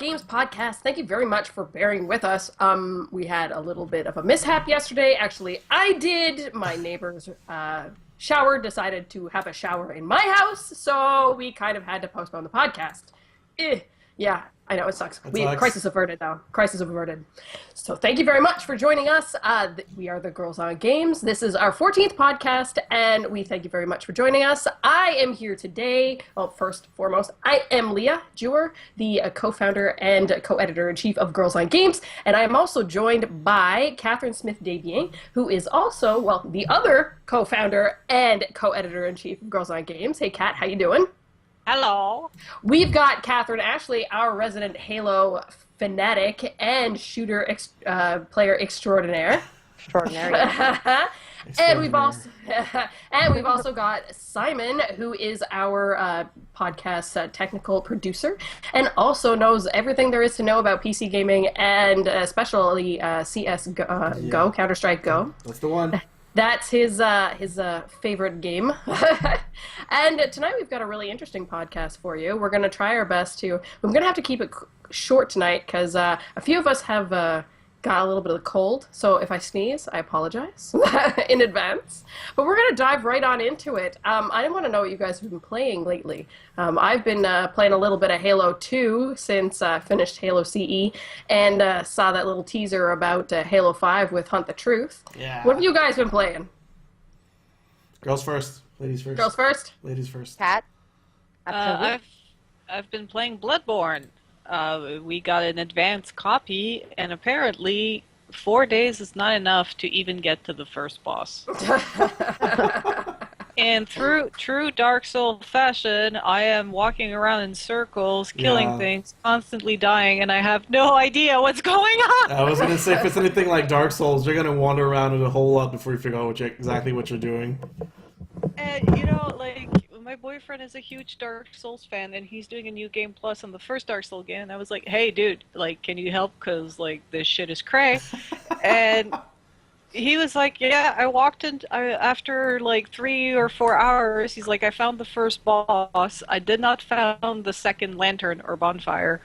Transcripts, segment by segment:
Games podcast. Thank you very much for bearing with us. We had a little bit of a mishap yesterday. Actually, I did. My neighbor's shower decided to have a shower in my house, so we kind of had to postpone the podcast. Yeah, I know, it sucks. Crisis averted, though. Crisis averted. So thank you very much for joining us. We are the Girls on Games. This is our 14th podcast, and we thank you very much for joining us. I am here today. Well, first and foremost, I am Leah Jewer, the co-founder and co-editor-in-chief of Girls on Games, and I am also joined by Catherine Smith-Davier, who is also, well, the other co-founder and co-editor-in-chief of Girls on Games. Hey, Kat, how you doing? Hello. We've got Catherine Ashley, our resident Halo fanatic and shooter player extraordinaire. And we've also got Simon, who is our podcast technical producer, and also knows everything there is to know about PC gaming and especially CS Go, Counter-Strike Go. That's the one. That's his favorite game. And tonight we've got a really interesting podcast for you. We're going to try our best to... We're going to have to keep it short tonight because a few of us have got a little bit of the cold. So if I sneeze, I apologize in advance. But we're going to dive right on into it. I want to know what you guys have been playing lately. I've been playing a little bit of Halo 2 since I finished Halo CE and saw that little teaser about Halo 5 with Hunt the Truth. Yeah. What have you guys been playing? Girls first. Ladies first. Girls first? Ladies first. Kat? I've been playing Bloodborne. We got an advanced copy, and apparently 4 days is not enough to even get to the first boss. And through true Dark Soul fashion, I am walking around in circles, killing things, constantly dying, and I have no idea what's going on. I was going to say, if it's anything like Dark Souls, you're going to wander around a whole lot before you figure out exactly what you're doing. And, my boyfriend is a huge Dark Souls fan, and he's doing a new game plus on the first Dark Souls game, and I was like, hey, dude, can you help? Because, this shit is cray. And he was like, yeah, I walked in, after, 3 or 4 hours, he's like, I found the first boss. I did not found the second lantern or bonfire.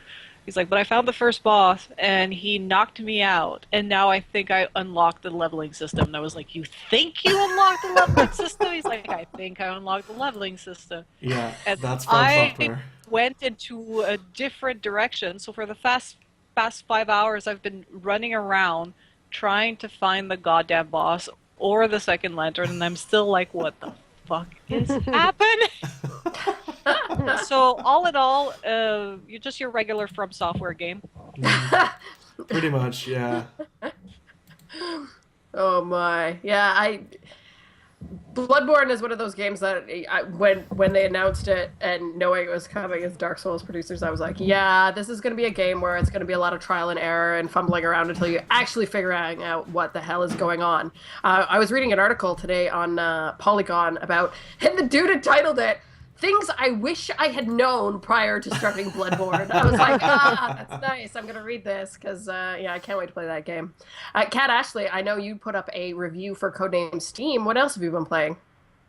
He's like, but I found the first boss, and he knocked me out, and now I think I unlocked the leveling system. And I was like, you think you unlocked the leveling system? He's like, I think I unlocked the leveling system. Yeah, and that's fun software. I went into a different direction. So for the past 5 hours, I've been running around trying to find the goddamn boss or the second lantern, and I'm still like, what the fuck is happening? So all in all, you're just your regular From Software game. Pretty much, yeah. Oh my, yeah. Bloodborne is one of those games that when they announced it and knowing it was coming as Dark Souls producers, I was like, yeah, this is going to be a game where it's going to be a lot of trial and error and fumbling around until you actually figure out what the hell is going on. I was reading an article today on Polygon about, and the dude had titled it, Things I Wish I Had Known Prior to Starting Bloodborne. I was like, that's nice. I'm going to read this because, I can't wait to play that game. Kat Ashley, I know you put up a review for Codename Steam. What else have you been playing?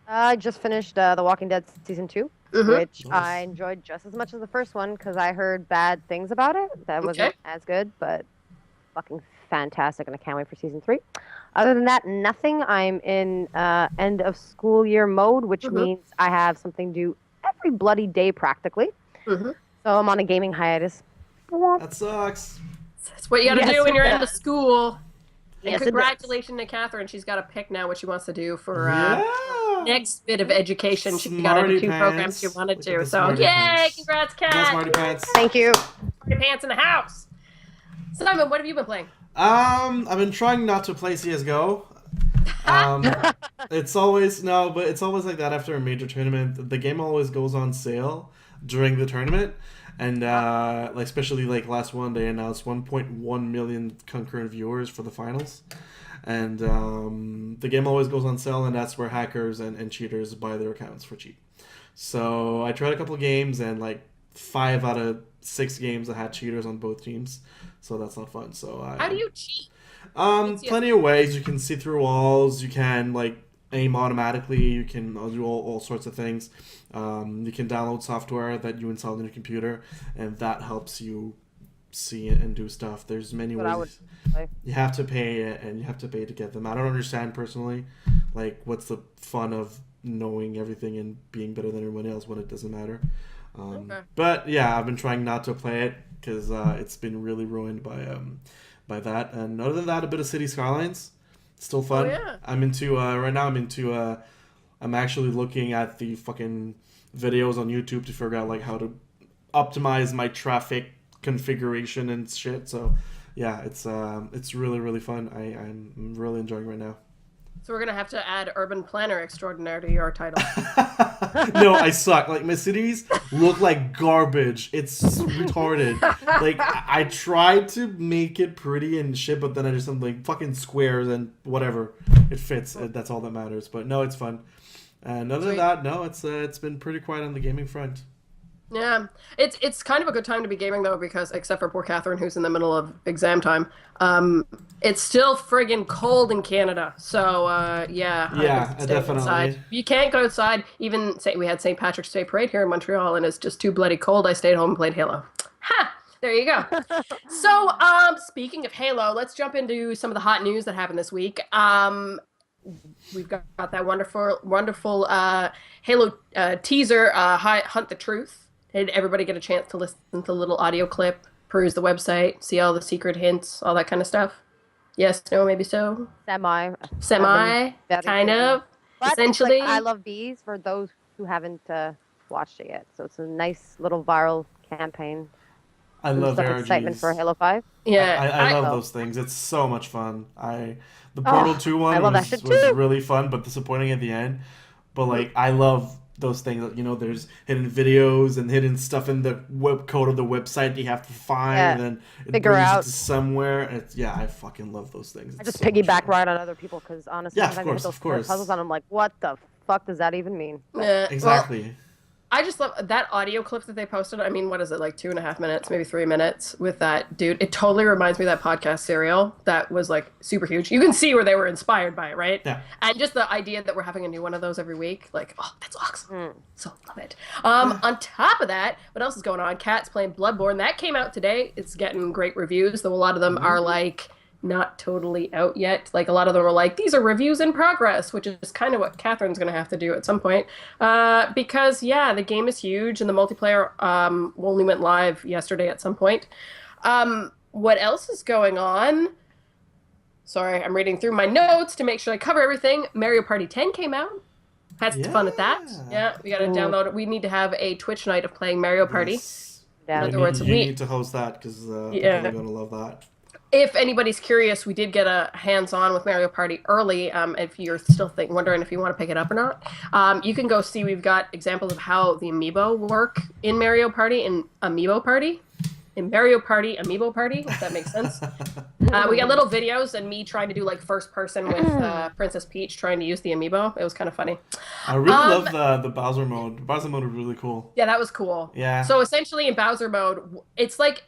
I just finished The Walking Dead Season 2, which I enjoyed just as much as the first one because I heard bad things about it. That wasn't as good, but fucking fantastic, and I can't wait for Season 3. Other than that, nothing. I'm in end of school year mode, which means I have something to do every bloody day practically. So I'm on a gaming hiatus. That sucks. That's what you got to do when you're end of school. And Yes, congratulations to Catherine. She's got to pick now what she wants to do for next bit of education. She got into 2 programs she wanted to. So, yay! Congrats, Kat! Smarty Pants. Thank you. Smarty Pants in the house. Simon, what have you been playing? I've been trying not to play CSGO. It's always like that after a major tournament. The game always goes on sale during the tournament, and especially last one, they announced 1.1 million concurrent viewers for the finals, and the game always goes on sale, and that's where hackers and cheaters buy their accounts for cheap. So I tried a couple of games, and 5 out of 6 games I had cheaters on both teams. So that's not fun. So how do you cheat? Plenty of ways. You can see through walls. You can aim automatically. You can do all sorts of things. You can download software that you install on your computer, and that helps you see it and do stuff. There's many But I would ways. play. You have to pay it, and you have to pay to get them. I don't understand personally, like what's the fun of knowing everything and being better than everyone else when it doesn't matter. Okay. But yeah, I've been trying not to play it because it's been really ruined by that. And other than that, a bit of City Skylines, still fun. Oh, yeah. I'm into right now. I'm actually looking at the fucking videos on YouTube to figure out like how to optimize my traffic configuration and shit. So yeah, it's really really fun. I'm really enjoying it right now. So we're gonna have to add urban planner extraordinaire to your title. No, I suck. Like my cities look like garbage. It's retarded. Like I tried to make it pretty and shit, but then I just am like fucking squares and whatever. It fits. That's all that matters. But no, it's fun. And other than that, no, it's been pretty quiet on the gaming front. Yeah, it's kind of a good time to be gaming though, because except for poor Catherine, who's in the middle of exam time, it's still friggin' cold in Canada. So yeah, Yeah, stay definitely. inside. You can't go outside. Even say we had St. Patrick's Day parade here in Montreal, and it's just too bloody cold. I stayed home and played Halo. Ha! There you go. So speaking of Halo, let's jump into some of the hot news that happened this week. We've got that wonderful Halo teaser, Hunt the Truth. Did everybody get a chance to listen to the little audio clip, peruse the website, see all the secret hints, all that kind of stuff? Yes, no, maybe so? Semi. Semi, Very kind busy. of, But it's essentially. like I Love Bees for those who haven't watched it yet. So it's a nice little viral campaign. I love Some ARGs. excitement for Halo 5. Yeah, I love well. those things. It's so much fun. The Portal 2 one I love that was shit was too. really fun, but disappointing at the end. But like, I love those things. You know, there's hidden videos and hidden stuff in the web code of the website you have to find, Yeah, and then it figure brings you out. to somewhere. Yeah, I fucking love those things. I It's just so much piggyback fun. right on other people because honestly, Yeah, of sometimes I hit course, those of course. puzzles and I'm like, what the fuck does that even mean? yeah. Exactly. Well, I just love that audio clip that they posted. I mean, what is it, like 2.5 minutes, maybe 3 minutes with that dude? It totally reminds me of that podcast Serial that was like super huge. You can see where they were inspired by it, right? Yeah. And just the idea that we're having a new one of those every week, like, oh, that's awesome. Mm. So love it. On top of that, what else is going on? Cat's playing Bloodborne. That came out today. It's getting great reviews, though a lot of them are like not totally out yet. Like a lot of them are like, these are reviews in progress, which is kind of what Catherine's going to have to do at some point. Because yeah, the game is huge and the multiplayer only went live yesterday at some point. What else is going on? Sorry, I'm reading through my notes to make sure I cover everything. Mario Party 10 came out. Had some fun at that. Yeah, we got to download it. We need to have a Twitch night of playing Mario Party. Yes. Yeah. In You other need, words, you need to host that because people are gonna love that. If anybody's curious, we did get a hands-on with Mario Party early. If you're still wondering if you want to pick it up or not, you can go see. We've got examples of how the amiibo work in Mario Party and Amiibo Party. In Mario Party, Amiibo Party, if that makes sense. We got little videos and me trying to do like first person with Princess Peach trying to use the amiibo. It was kind of funny. I really love the Bowser mode. The Bowser mode was really cool. Yeah, that was cool. Yeah. So essentially in Bowser mode, it's like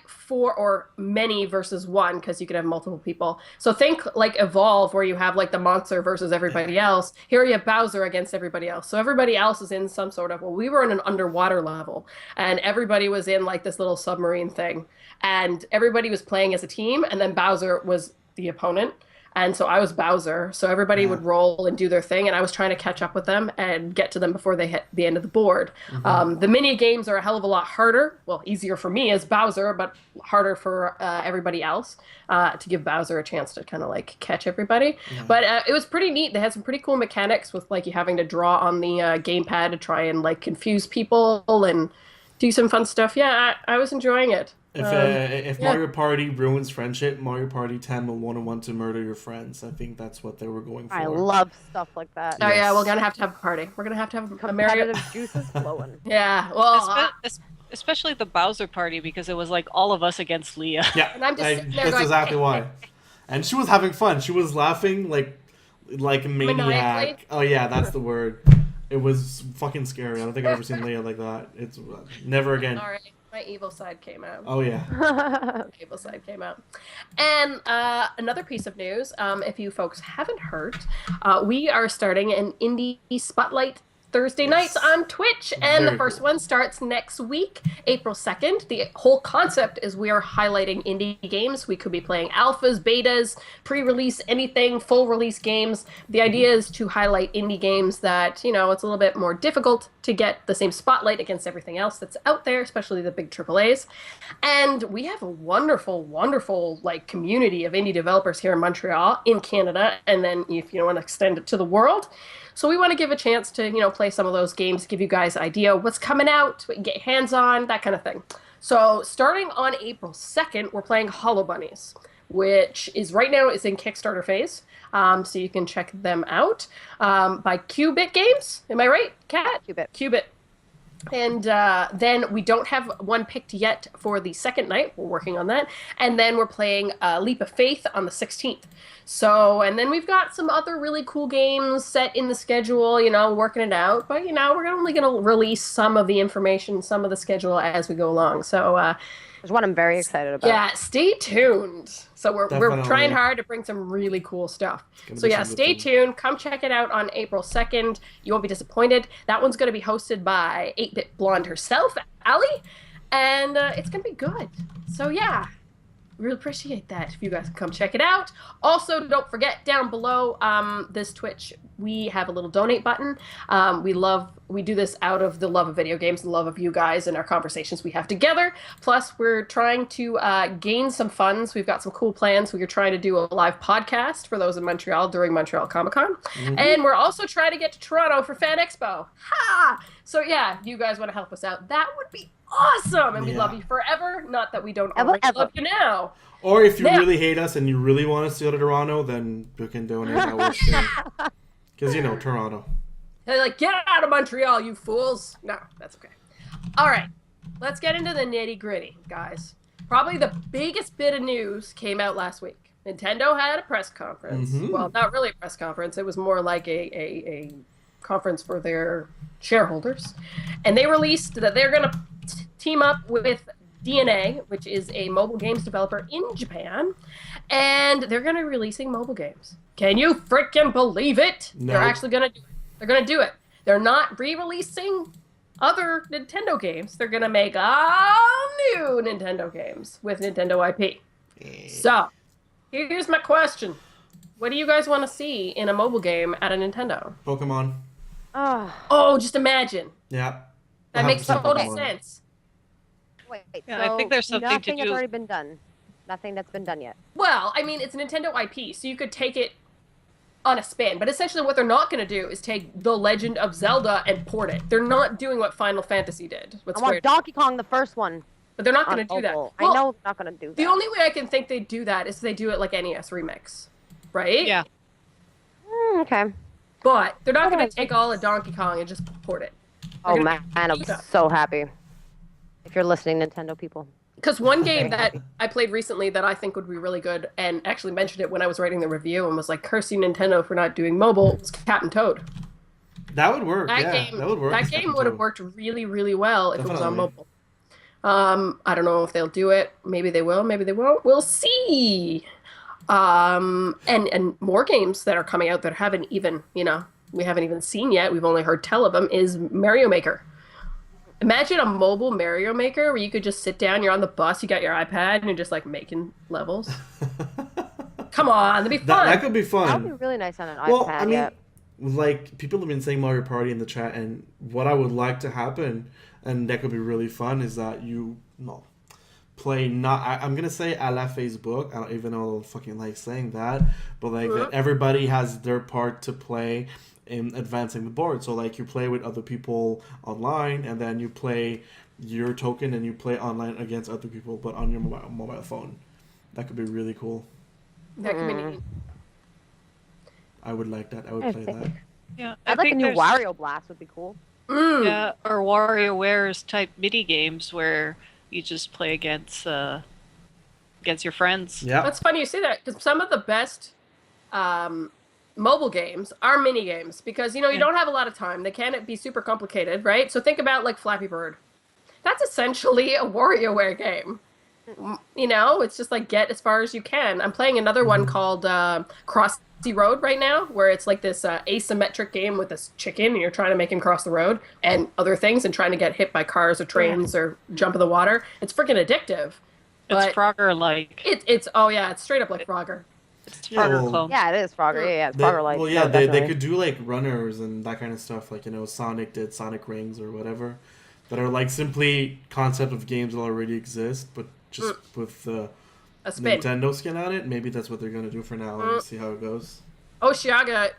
4 or many versus 1 because you could have multiple people. So think like Evolve where you have like the monster versus everybody else. Here you have Bowser against everybody else. So everybody else is in some sort of, well, we were in an underwater level and everybody was in like this little submarine thing and everybody was playing as a team and then Bowser was the opponent. And so I was Bowser. So everybody would roll and do their thing. And I was trying to catch up with them and get to them before they hit the end of the board. The mini games are a hell of a lot harder. Well, easier for me as Bowser, but harder for everybody else to give Bowser a chance to kind of like catch everybody. But it was pretty neat. They had some pretty cool mechanics with like you having to draw on the gamepad to try and like confuse people and do some fun stuff. Yeah, I was enjoying it. If Mario Party ruins friendship, Mario Party 10 will want to murder your friends. I think that's what they were going for. I love stuff like that. Oh yeah, we're gonna have to have a party. We're gonna have to have a Mario. Competitive juices flowing. Yeah, well, Especially the Bowser Party because it was like all of us against Leah. Yeah, And I'm just sitting there that's going, exactly why. And she was having fun. She was laughing like a maniac. Maniacally? Oh yeah, that's the word. It was fucking scary. I don't think I've ever seen Leah like that. It's never again. all right, my evil side came out. Oh yeah. Evil side came out. And another piece of news, if you folks haven't heard, we are starting an indie spotlight Thursday nights on Twitch, and the first one starts next week, April 2nd. The whole concept is we are highlighting indie games. We could be playing alphas, betas, pre-release, anything, full release games. The idea is to highlight indie games that, you know, it's a little bit more difficult to get the same spotlight against everything else that's out there, especially the big AAAs. And we have a wonderful, wonderful like community of indie developers here in Montreal, in Canada, and then if you want to extend it to the world. So we want to give a chance to, you know, play some of those games, give you guys an idea of what's coming out, what you get your hands on, that kind of thing. So starting on April 2nd, we're playing Hollow Bunnies, which is right now is in Kickstarter phase. So you can check them out by Qubit Games. Am I right, Kat? Qubit. And then we don't have one picked yet for the second night. We're working on that. And then we're playing Leap of Faith on the 16th. So, and then we've got some other really cool games set in the schedule, you know, working it out. But, you know, we're only going to release some of the information, some of the schedule as we go along. So, there's one I'm very excited about. yeah, stay tuned. So we're trying hard to bring some really cool stuff. So yeah, stay tuned. Come check it out on April 2nd. You won't be disappointed. That one's going to be hosted by 8-Bit Blonde herself, Ali. And it's going to be good. So yeah, really appreciate that if you guys can come check it out. Also, don't forget down below this Twitch, we have a little donate button. We do this out of the love of video games, the love of you guys and our conversations we have together. Plus, we're trying to gain some funds. We've got some cool plans. We're trying to do a live podcast for those in Montreal during Montreal Comic Con. Mm-hmm. And we're also trying to get to Toronto for Fan Expo. Ha! So yeah, if you guys want to help us out, that would be awesome. And we love you forever. Not that we don't already love you now. Or if you really hate us and you really want us to go to Toronto, then you can donate that works too. Because, you know, Toronto. They're like, get out of Montreal, you fools. No, that's okay. All right, let's get into the nitty-gritty, guys. Probably the biggest bit of news came out last week. Nintendo had a press conference. Mm-hmm. Well, not really a press conference. It was more like a conference for their shareholders. And they released that they're going to team up with DNA, which is a mobile games developer in Japan, and they're going to be releasing mobile games. Can you freaking believe it? No. They're actually going to do it. They're going to do it. They're not re-releasing other Nintendo games. They're going to make all new Nintendo games with Nintendo IP. So, here's my question. What do you guys want to see in a mobile game at a Nintendo? Pokemon. Oh, just imagine. Yeah. That makes total sense. Wait, yeah, so I think there's something to do. Nothing has already been done. Nothing that's been done yet. Well, I mean, it's Nintendo IP, so you could take it on a spin. But essentially what they're not going to do is take The Legend of Zelda and port it. They're not doing what Final Fantasy did. I want Donkey Kong, the first one. But they're not going to do that. Well, I know they're not going to do that. The only way I can think they'd do that is they do it like NES Remix. Right? Yeah. Okay. But they're not going to take all of Donkey Kong and just port it. Oh, man, I'm so happy. If you're listening, Nintendo people. Because one game that I played recently that I think would be really good, and actually mentioned it when I was writing the review and was like cursing Nintendo for not doing mobile, was Captain Toad. That would work, that would work. That game would have worked really, really well if it was on mobile. I don't know if they'll do it. Maybe they will, maybe they won't. We'll see. And more games that are coming out that haven't even, we haven't even seen yet. We've only heard tell of them is Mario Maker. Imagine a mobile Mario Maker where you could just sit down, you're on the bus, you got your iPad, and you're just like making levels. Come on, that'd be fun. That could be fun. That would be really nice on an iPad. I mean, like, people have been saying Mario Party in the chat, and what I would like to happen, and that could be really fun, is that play I'm gonna say a la Facebook. I don't even know I fucking like saying that, but like that everybody has their part to play in advancing the board. So like you play with other people online, and then you play your token and you play online against other people, but on your mobile phone. That could be really cool. That could be neat. I would like that. I would play that. Yeah, I'd like a new Wario Blast would be cool. Yeah, or WarioWares type mini games where you just play against your friends. Yeah, that's funny you say that, because some of the best mobile games are mini games, because you don't have a lot of time. They can't be super complicated, right? So think about like Flappy Bird. That's essentially a WarioWare game. You know, it's just like get as far as you can. I'm playing another one called Crossy Road right now, where it's like this asymmetric game with this chicken, and you're trying to make him cross the road and other things, and trying to get hit by cars or trains or jump in the water. It's freaking addictive. It's But Frogger-like. it's oh yeah, it's straight up like Frogger. It's Yeah, Frogger well, clone. Yeah, it is Frogger. Yeah, it's They, Frogger like. well, No, yeah, they definitely. could do like runners and that kind of stuff, like Sonic did Sonic Rings or whatever, that are like simply concept of games that already exist, but just with the A spin. Nintendo skin on it. Maybe that's what they're gonna do for now. And we'll see how it goes. Oshiaga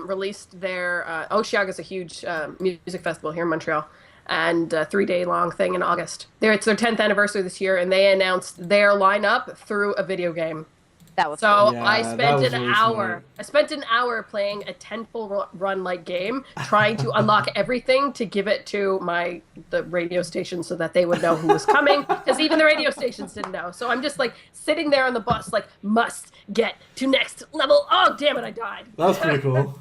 released their Oshiaga's a huge music festival here in Montreal, and a 3-day long thing in August. It's their 10th anniversary this year, and they announced their lineup through a video game. That was So Yeah, I that spent was an really hour. smart. I spent an hour playing a 10 full run like game, trying to unlock everything to give it to the radio station so that they would know who was coming, because even the radio stations didn't know. So I'm just like sitting there on the bus, like must get to next level. Oh damn it, I died. That was pretty cool.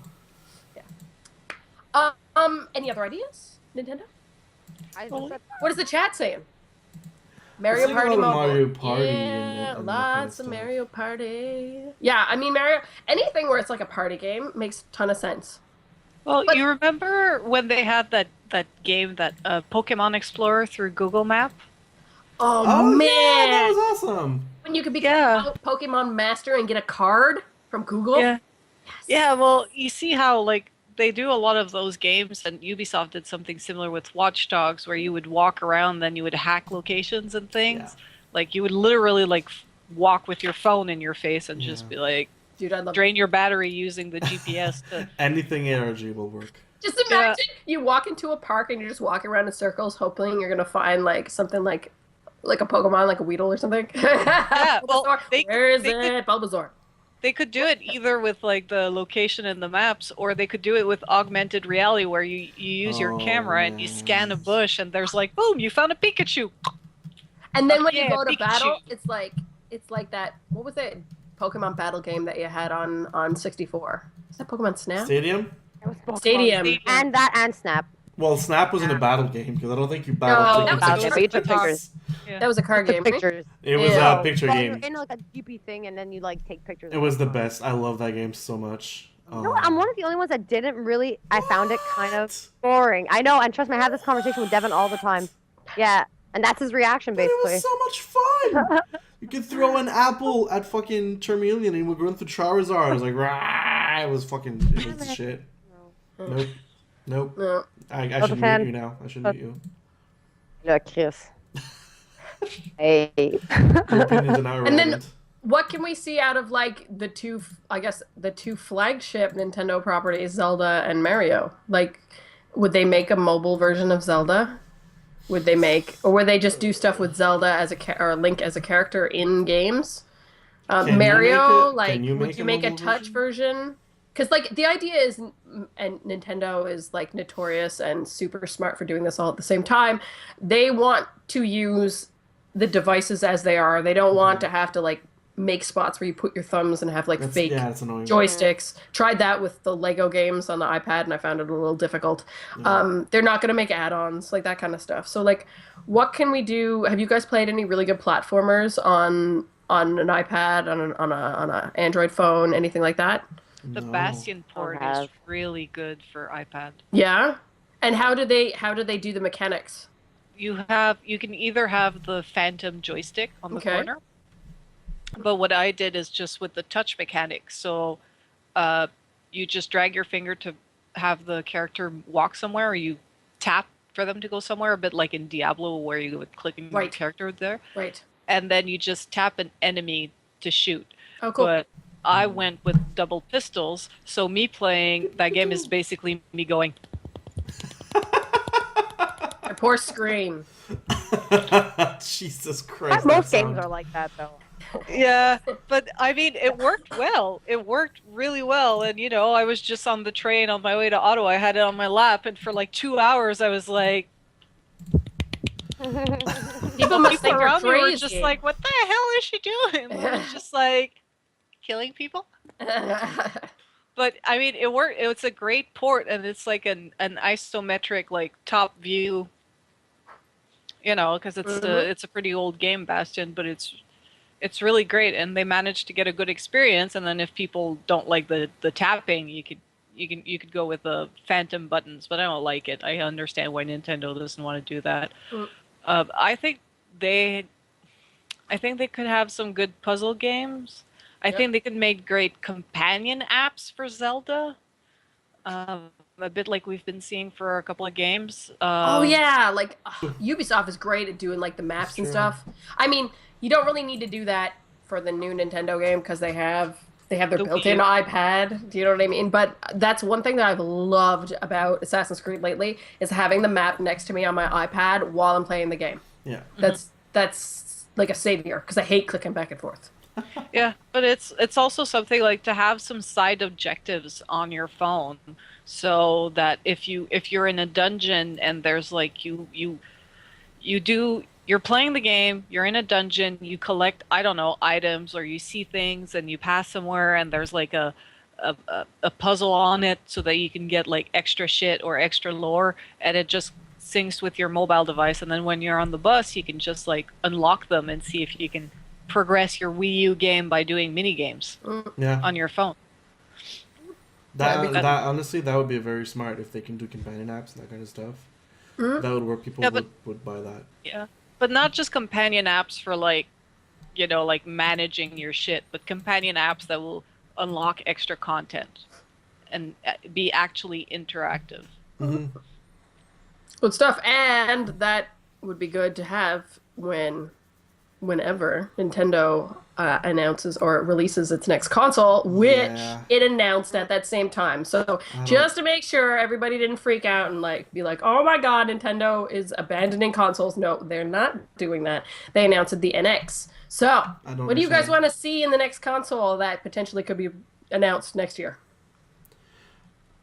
Any other ideas, Nintendo? I Well, said- What is the chat saying? Mario Saying a Party lot of Mobile. Mario Party Yeah, and that kind of lots of stuff. Mario Party. Yeah, I mean Mario. Anything where it's like a party game makes a ton of sense. Well, But- you remember when they had that game, that Pokemon Explorer through Google Map? Oh, Oh man, yeah, that was awesome. when you could become Yeah. a Pokemon Master and get a card from Google. Yeah. Yeah, well, you see how like they do a lot of those games, and Ubisoft did something similar with Watch Dogs, where you would walk around, then you would hack locations and things. Like you would literally like walk with your phone in your face and just Yeah. be like Dude, I love. drain your battery using the GPS. To, Anything ARG will work. Just imagine you walk into a park and you're just walking around in circles, hoping you're gonna find like something like a Pokemon, like a Weedle or something. Yeah, well, Bulbasaur. Where is it? Bulbasaur. They could do it either with like the location and the maps, or they could do it with augmented reality, where you use your Oh, camera and you scan a bush, and there's like, boom, you found a Pikachu. And then when Yeah, you go to Pikachu. battle, it's like that. What was it? Pokemon battle game that you had on 64. Is that Pokemon Snap? Stadium? It was Pokemon. Stadium. And that and Snap. Well, Snap wasn't a battle game because I don't think you No, battled. that was Battle a game, card- but you took pictures. Yeah. That was a card Took game. right? pictures. It was Yeah. a picture Well, game. you're in like a GP thing, and then you like take pictures. It was the best. I love that game so much. You know what? I'm one of the only ones that didn't really. I found it kind of boring. I know, and trust me, I have this conversation with Devin all the time. Yeah, and that's his reaction But it basically. was so much fun. You could throw an apple at fucking Charmeleon and he would run through Charizard. It was like, rah! It was the shit. Nope. Nope. No. I Not a should fan. mute you now. I should mute you. No, Chris. Hey. Your opinions are not And then- relevant. What can we see out of like the two flagship Nintendo properties, Zelda and Mario? Like, would they make a mobile version of Zelda? Or would they just do stuff with Zelda as or Link as a character in games? Can you Mario, make it- can you would make you a make a mobile touch version? Because like the idea is, and Nintendo is like notorious and super smart for doing this all at the same time. They want to use the devices as they are. They don't want to have to like make spots where you put your thumbs and have like fake That's annoying. joysticks. Tried that with the Lego games on the iPad, and I found it a little difficult. They're not going to make add-ons, like that kind of stuff. So, like, what can we do? Have you guys played any really good platformers on an iPad, on a Android phone, anything like that? The No. Bastion port have. is really good for iPad. Yeah. And how do they do the mechanics? You can either have the Phantom joystick on the Okay. corner, but what I did is just with the touch mechanics. So you just drag your finger to have the character walk somewhere, or you tap for them to go somewhere, a bit like in Diablo where you would click and Right. the character there, Right. and then you just tap an enemy to shoot. Oh, cool. But I went with double pistols, so me playing that game is basically me going, My poor screen. Jesus Christ. Most that games sound. are like that though. yeah, but I mean, it worked well. It worked really well. And, you know, I was just on the train on my way to Ottawa. I had it on my lap. And for like 2 hours, I was like, People must think you're around me were crazy. just like, what the hell is she doing? I was just like, killing people. But I mean, it worked. It's a great port, and it's like an isometric, like top view you know, because it's a pretty old game, Bastion, but it's really great, and they managed to get a good experience. And then if people don't like the tapping, you could go with the phantom buttons, but I don't like it. I understand why Nintendo doesn't want to do that. I think they could have some good puzzle games. I think they could make great companion apps for Zelda. A bit like we've been seeing for a couple of games. Oh yeah, like Ubisoft is great at doing like the maps and stuff. I mean, you don't really need to do that for the new Nintendo game because they have their built-in iPad. Do you know what I mean? But that's one thing that I've loved about Assassin's Creed lately is having the map next to me on my iPad while I'm playing the game. Yeah. That's like a savior because I hate clicking back and forth. Yeah, but it's also something like to have some side objectives on your phone, so that if you're in a dungeon and there's like you're playing the game, you're in a dungeon, you collect, I don't know, items, or you see things and you pass somewhere and there's like a puzzle on it so that you can get like extra shit or extra lore, and it just syncs with your mobile device, and then when you're on the bus you can just like unlock them and see if you can progress your Wii U game by doing mini games on your phone. That honestly, that would be very smart if they can do companion apps and that kind of stuff. That would work. People would buy that. Yeah, but not just companion apps for like, you know, like managing your shit, but companion apps that will unlock extra content and be actually interactive. Good stuff, and that would be good to have whenever Nintendo announces or releases its next console, which it announced at that same time. So just to make sure everybody didn't freak out and like be like, oh my god, Nintendo is abandoning consoles. No, they're not doing that. They announced the NX. So what do you guys want to see in the next console that potentially could be announced next year?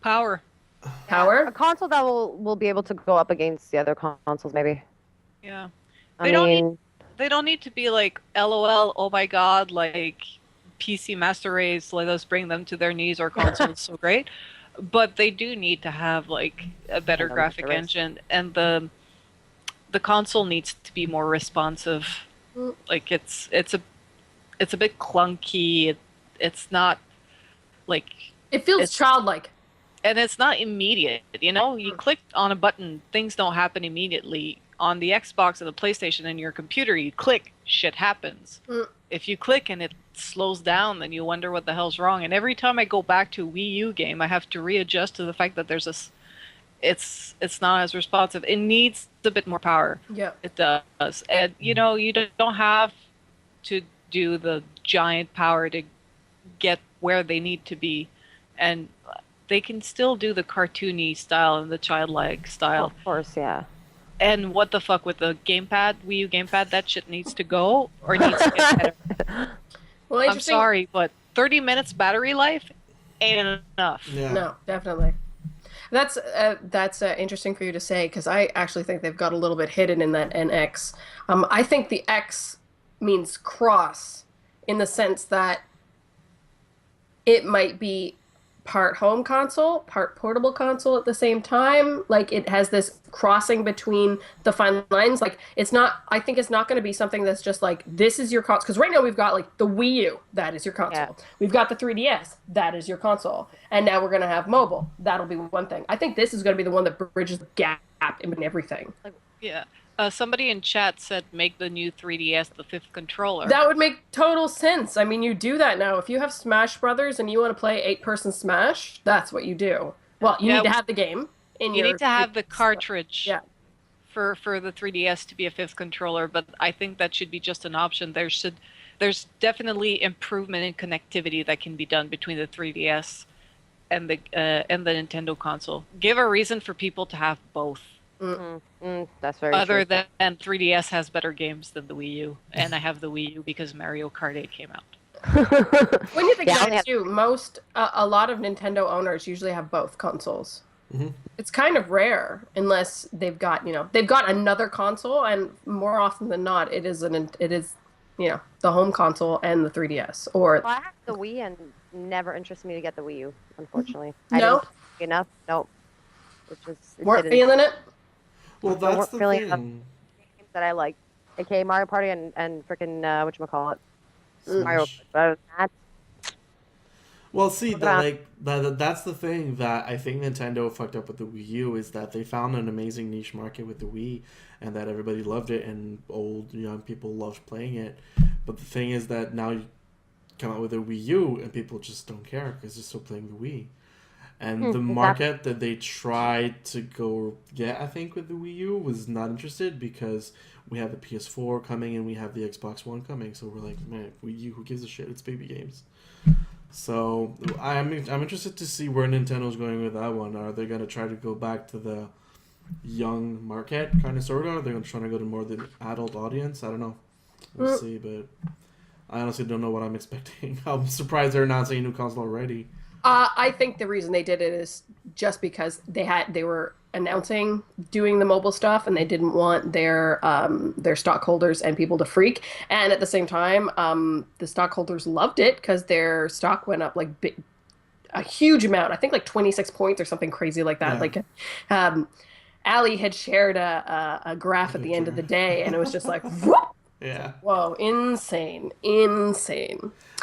Power. A console that will be able to go up against the other consoles, maybe. Yeah. They don't need to be like, LOL, oh my god, like PC Master Race, let us bring them to their knees, or console is so great. But they do need to have like a better graphic engine, and the console needs to be more responsive. Like it's a bit clunky. It's not like, it feels childlike. And it's not immediate, you know? You click on a button, things don't happen immediately. On the Xbox and the PlayStation and your computer, you click, shit happens. If you click and it slows down, then you wonder what the hell's wrong. And every time I go back to a Wii U game, I have to readjust to the fact that it's not as responsive. It needs a bit more power. Yeah, it does. And you know, you don't have to do the giant power to get where they need to be, and they can still do the cartoony style and the childlike style. Of course, yeah. And what the fuck with the gamepad, Wii U gamepad, that shit needs to go, or needs to get better. Well, I'm sorry, but 30 minutes battery life ain't enough. Yeah. No, definitely. That's interesting for you to say, because I actually think they've got a little bit hidden in that NX. I think the X means cross, in the sense that it might be part home console, part portable console at the same time. Like, it has this crossing between the fine lines. Like, I think it's not going to be something that's just like, this is your console. Because right now we've got like the Wii U, that is your console. Yeah. We've got the 3DS, that is your console. And now we're going to have mobile. That'll be one thing. I think this is going to be the one that bridges the gap in everything. Yeah. Somebody in chat said make the new 3DS the fifth controller. That would make total sense. I mean, you do that now. If you have Smash Brothers and you want to play 8-person Smash, that's what you do. Well, you need to have the game. You need to have the cartridge for the 3DS to be a fifth controller, but I think that should be just an option. There's definitely improvement in connectivity that can be done between the 3DS and the Nintendo console. Give a reason for people to have both. That's very Other true. than 3DS has better games than the Wii U, and I have the Wii U because Mario Kart 8 came out. When you think about it too, a lot of Nintendo owners usually have both consoles. It's kind of rare unless they've got another console, and more often than not, it is the home console and the 3DS. Or I have the Wii, and never interested me to get the Wii U, unfortunately. No? I didn't like Nope. Weren't feeling it? Well, that's the thing. that I like, aka Mario Party and freaking whatchamacallit, Mario. Smash. But other than that, Well, see, look around. that's the thing that I think Nintendo fucked up with the Wii U is that they found an amazing niche market with the Wii, and that everybody loved it, and old young people loved playing it. But the thing is that now you come out with a Wii U, and people just don't care because they're still playing the Wii. And the Exactly. market that they tried to go get, I think, with the Wii U was not interested because we have the PS4 coming and we have the Xbox One coming. So we're like, man, Wii U, who gives a shit? It's baby games. So I'm interested to see where Nintendo's going with that one. Are they going to try to go back to the young market, kind of, sort of? Are they going to try to go to more the adult audience? I don't know. We'll see, but I honestly don't know what I'm expecting. I'm surprised they're announcing a new console already. I think the reason they did it is just because they were announcing doing the mobile stuff, and they didn't want their stockholders and people to freak. And at the same time, the stockholders loved it because their stock went up like a huge amount. I think like 26 points or something crazy like that. Yeah. Like, Ali had shared a graph at the end of the day, and it was just like, whoop! Yeah. Whoa, insane.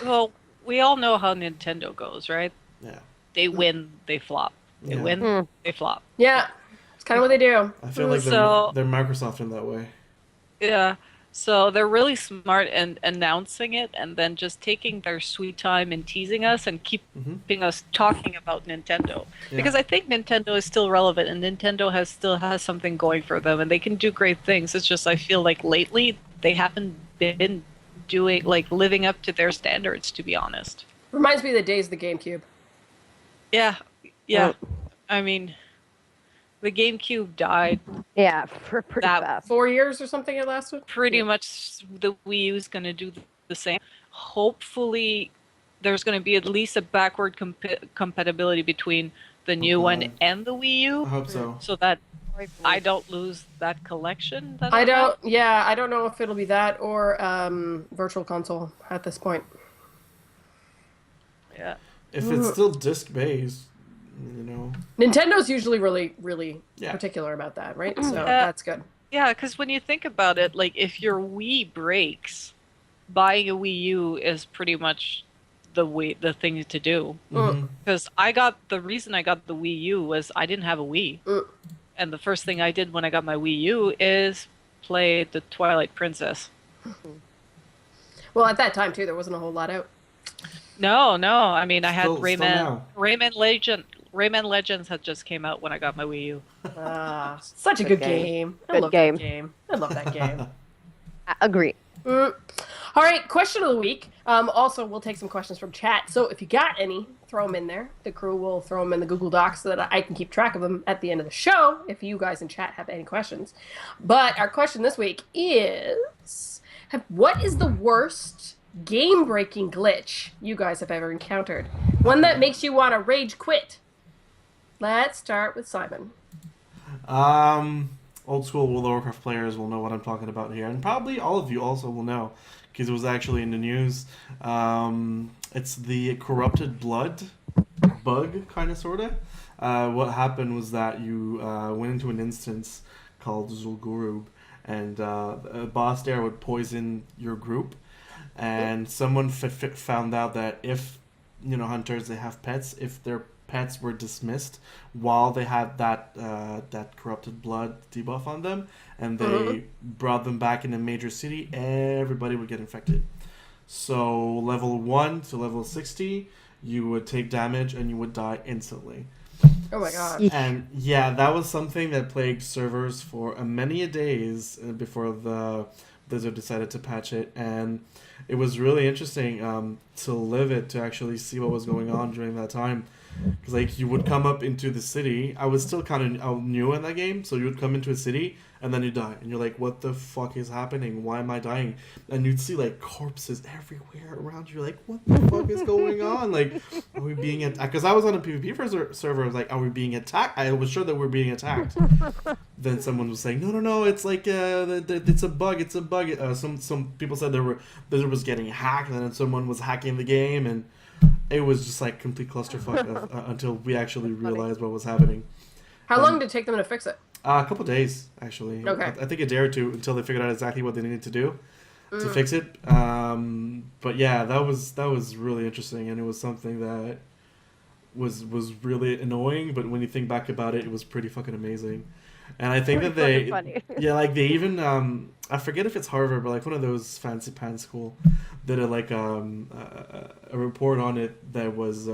Well, we all know how Nintendo goes, right? Yeah. They win, they flop. They Yeah. win, they flop. Yeah, it's kind of what they do. I feel like So- they're Microsoft in that way. Yeah. So they're really smart in announcing it and then just taking their sweet time and teasing us and keeping us talking about Nintendo. Yeah. Because I think Nintendo is still relevant and Nintendo still has something going for them and they can do great things. It's just I feel like lately they haven't been doing living up to their standards, to be honest. Reminds me of the days of the GameCube. Yeah. I mean, the GameCube died. Yeah, for pretty That- fast. 4 years or something it lasted? Pretty much the Wii U is going to do the same. Hopefully, there's going to be at least a backward compatibility between the new one and the Wii I U, hope so. so that I don't lose that collection. That I have. don't know if it'll be that or Virtual Console at this point. Yeah. If it's still disc based, you know. Nintendo's usually really, really Yeah. particular about that, right? So that's good. Yeah, because when you think about it, like if your Wii breaks, buying a Wii U is pretty much the thing to do. Mhm. Because the reason I got the Wii U was I didn't have a Wii, and the first thing I did when I got my Wii U is play the Twilight Princess. Well, at that time, too, there wasn't a whole lot out. No. I mean, I had Still now. Rayman Legends had just came out when I got my Wii U. Such a Good good game. game. I Good love game. that game. I love that game. I agree. All right, question of the week. Also, we'll take some questions from chat. So if you got any, throw them in there. The crew will throw them in the Google Docs so that I can keep track of them at the end of the show if you guys in chat have any questions. But our question this week is, what is the worst game-breaking glitch you guys have ever encountered? One that makes you want to rage quit. Let's start with Simon. Old school World of Warcraft players will know what I'm talking about here, and probably all of you also will know because it was actually in the news. It's the corrupted blood bug, kind of, sort of. What happened was that you went into an instance called Zul'Gurub, and a boss there would poison your group, and someone found out that if, hunters, they have pets, if their pets were dismissed while they had that corrupted blood debuff on them, and they brought them back in a major city, everybody would get infected. So level 1 to level 60, you would take damage and you would die instantly. Oh my god. And yeah, that was something that plagued servers for many a days before the Blizzard decided to patch it, and it was really interesting to live it, to actually see what was going on during that time. Because you would come up into the city. I was still kind of new in that game, so you would come into a city and then you die, and you're like, "What the fuck is happening? Why am I dying?" And you'd see corpses everywhere around you. You're like, "What the fuck is going on? Are we being attacked?" Because I was on a PvP server. I was like, "Are we being attacked?" I was sure that we're being attacked. Then someone was saying, "No, it's it's a bug. It's a bug." Some people said Blizzard was getting hacked, and then someone was hacking the game, and it was just complete clusterfuck until we actually realized what was happening. How long did it take them to fix it? A couple days, actually. Okay. I think a day or two until they figured out exactly what they needed to do to fix it. But yeah, that was really interesting, and it was something that was really annoying. But when you think back about it, it was pretty fucking amazing. And I think that they, funny. yeah, like they even, I forget if it's Harvard, but like one of those fancy pants school did a report on it that was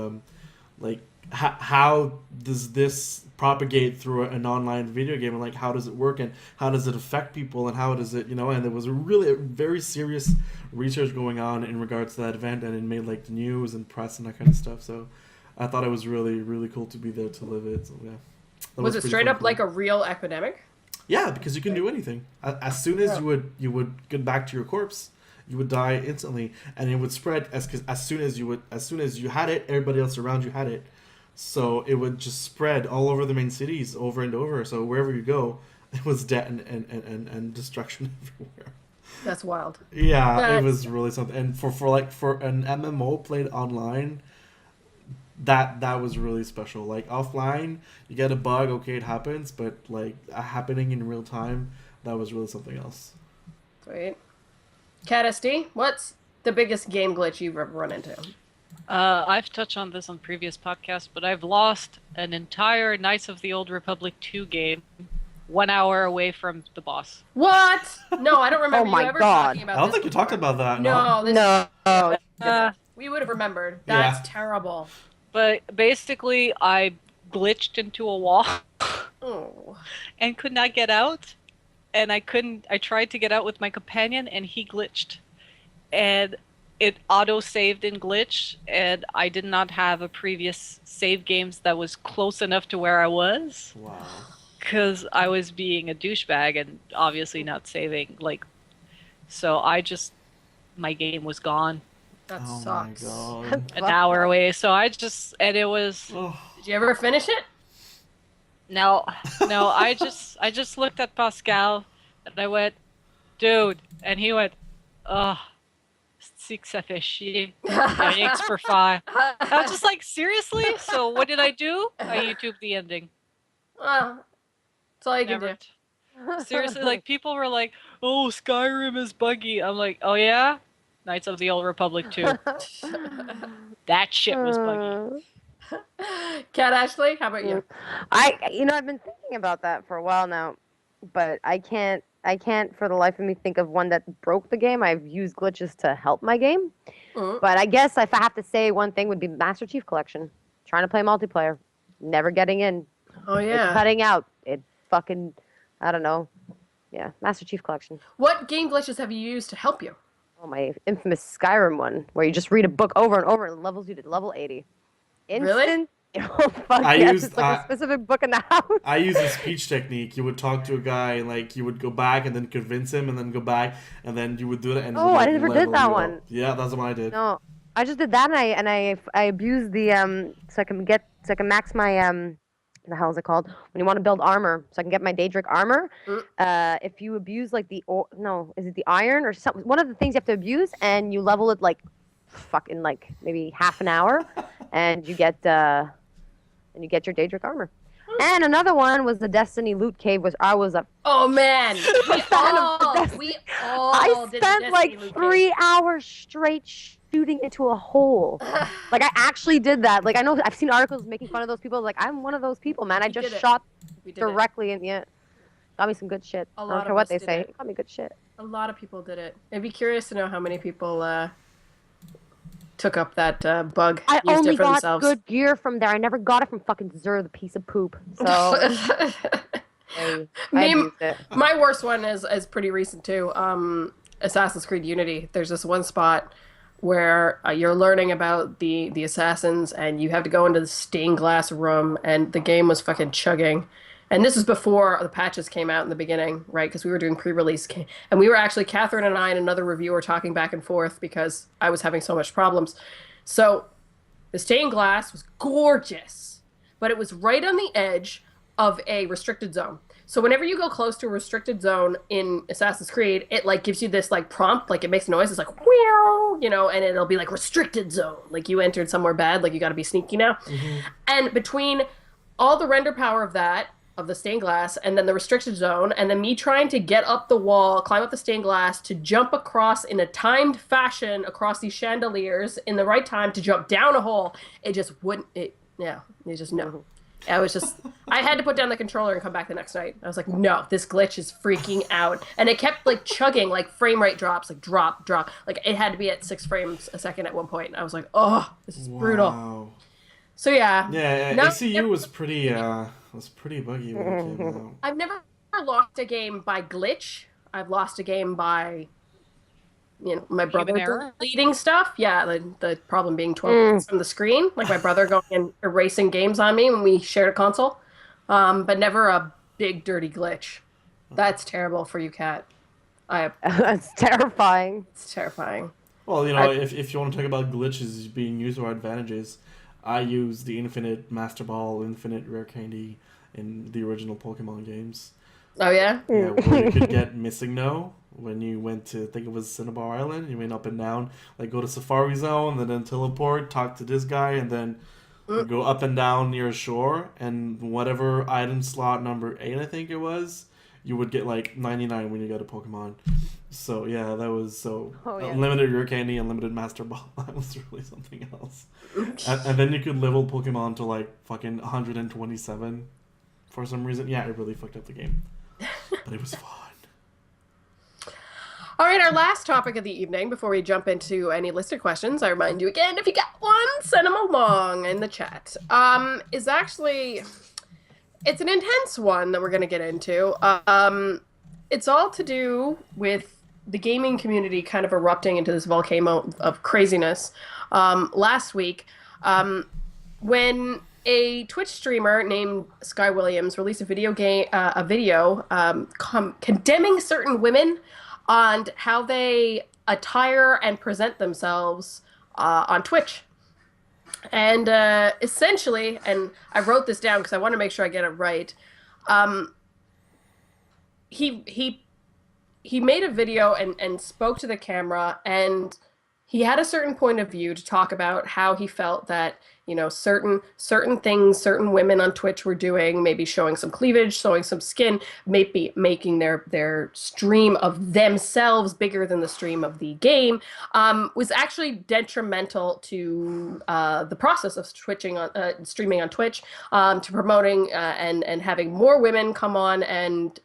like how does this propagate through an online video game, and like how does it work, and how does it affect people, and how does it, and there was a very serious research going on in regards to that event, and it made like the news and press and that kind of stuff. So I thought it was really, really cool to be there to live it. So yeah. Was it straight up like a real epidemic? Yeah, because you can do anything. As soon as you would get back to your corpse, you would die instantly, and it would spread as soon as you had it, everybody else around you had it. So it would just spread all over the main cities over and over. So wherever you go, it was death and destruction everywhere. That's wild. Yeah, it was really something. And for an MMO played online, that was really special. Like offline, you get a bug, okay, it happens, but like happening in real time, that was really something else. Sweet. Cat SD, what's the biggest game glitch you've ever run into? I've touched on this on previous podcasts, but I've lost an entire Knights of the Old Republic 2 game 1 hour away from the boss. What? No, I don't remember Oh my you ever God. talking about I don't this think you talked before. about that. We would have remembered. That's Yeah. terrible. But basically, I glitched into a wall Oh. and could not get out. And I tried to get out with my companion, and he glitched. And it auto-saved and glitched, and I did not have a previous save games that was close enough to where I was. Wow. Because I was being a douchebag and obviously not saving. So my game was gone. That Oh sucks. my god. An hour away. So and it was... Oh. Did you ever finish it? No, I just looked at Pascal and I went, dude, and he went, oh, six FSC, thanks for 5. I was just like, seriously? So what did I do? I YouTubed the ending. Well, that's all you can Never. do. Seriously, like people were like, oh, Skyrim is buggy. I'm like, oh yeah? Knights of the Old Republic 2. That shit was buggy. Cat Ashley, how about you? I've been thinking about that for a while now, but I can't for the life of me think of one that broke the game. I've used glitches to help my game. Mm. But I guess if I have to say one thing would be Master Chief Collection. Trying to play multiplayer, never getting in. Oh yeah. It's cutting out. It fucking, I don't know. Yeah, Master Chief Collection. What game glitches have you used to help you? Oh, my infamous Skyrim one, where you just read a book over and over and it levels you to level 80. Really? Instant. Oh, fuck I yes. used- It's like a specific book in the house. I use a speech technique. You would talk to a guy, and like you would go back and then convince him, and then go back, and then you would do it. And it Oh, would, I like, never did level that you up. one. Yeah, that's the one I did. No, I just did that, and I abused the so I can max my the hell is it called when you want to build armor, so I can get my Daedric armor. If you abuse like is it the iron or something? One of the things you have to abuse, and you level it like fucking like maybe half an hour, and you get your Daedric armor. And another one was the Destiny loot cave, which I was a Oh man, we all I did the spent Destiny like loot 3 hours straight shooting into a hole. Like I actually did that. Like I know I've seen articles making fun of those people. Like I'm one of those people, man. I did just it. shot We did directly in the end. Got me some good shit. A I lot don't of care what us they did say. it. Got me good shit. A lot of people did it. I'd be curious to know how many people took up that bug. I used only it for got themselves. good gear from there. I never got it from fucking Zer, the piece of poop. So I abused it. My worst one is pretty recent too. Assassin's Creed Unity. There's this one spot where you're learning about the assassins, and you have to go into the stained glass room, and the game was fucking chugging. And this is before the patches came out in the beginning, right? Because we were doing pre-release. And we were actually, Catherine and I and another reviewer talking back and forth because I was having so much problems. So the stained glass was gorgeous, but it was right on the edge of a restricted zone. So whenever you go close to a restricted zone in Assassin's Creed, it like gives you this like prompt, like it makes a noise. It's like, "Meow," and it'll be like restricted zone. Like you entered somewhere bad, like you got to be sneaky now. Mm-hmm. And between all the render power of that of the stained glass, and then the restricted zone, and then me trying to get up the wall, climb up the stained glass, to jump across in a timed fashion across these chandeliers in the right time to jump down a hole. It just wouldn't. It just no. I was just, I had to put down the controller and come back the next night. I was like, no, this glitch is freaking out. And it kept like chugging, like frame rate drops, like drop. Like it had to be at 6 frames a second at one point. And I was like, oh, this is brutal. So yeah. Yeah, ACU was pretty buggy when it came out. I've never lost a game by glitch. I've lost a game by, my brother deleting stuff. Yeah, the problem being 12 minutes from the screen. Like my brother going and erasing games on me when we shared a console. But never a big dirty glitch. That's terrible for you, Kat. That's terrifying. It's terrifying. Well, if you want to talk about glitches being used or advantages, I use the infinite Master Ball, infinite Rare Candy in the original Pokemon games. Oh, yeah? Yeah, where you could get Missing No when you went to, I think it was Cinnabar Island. You went up and down, like go to Safari Zone, and then teleport, talk to this guy, and then go up and down near a shore, and whatever item slot number 8, I think it was, you would get like 99 when you got a Pokemon. So yeah, that was unlimited Rare Candy, unlimited Master Ball. That was really something else. And then you could level Pokemon to like fucking 127 for some reason. Yeah, it really fucked up the game, but it was fun. All right, our last topic of the evening before we jump into any listed questions, I remind you again, if you got one, send them along in the chat. Is actually, it's an intense one that we're going to get into. It's all to do with the gaming community kind of erupting into this volcano of craziness. Last week, when a Twitch streamer named Sky Williams released a video condemning certain women on how they attire and present themselves on Twitch. And essentially, and I wrote this down because I want to make sure I get it right, he made a video and spoke to the camera, and he had a certain point of view to talk about how he felt that, certain things, certain women on Twitch were doing, maybe showing some cleavage, showing some skin, maybe making their stream of themselves bigger than the stream of the game, was actually detrimental to the process of streaming on Twitch, to promoting and having more women come on and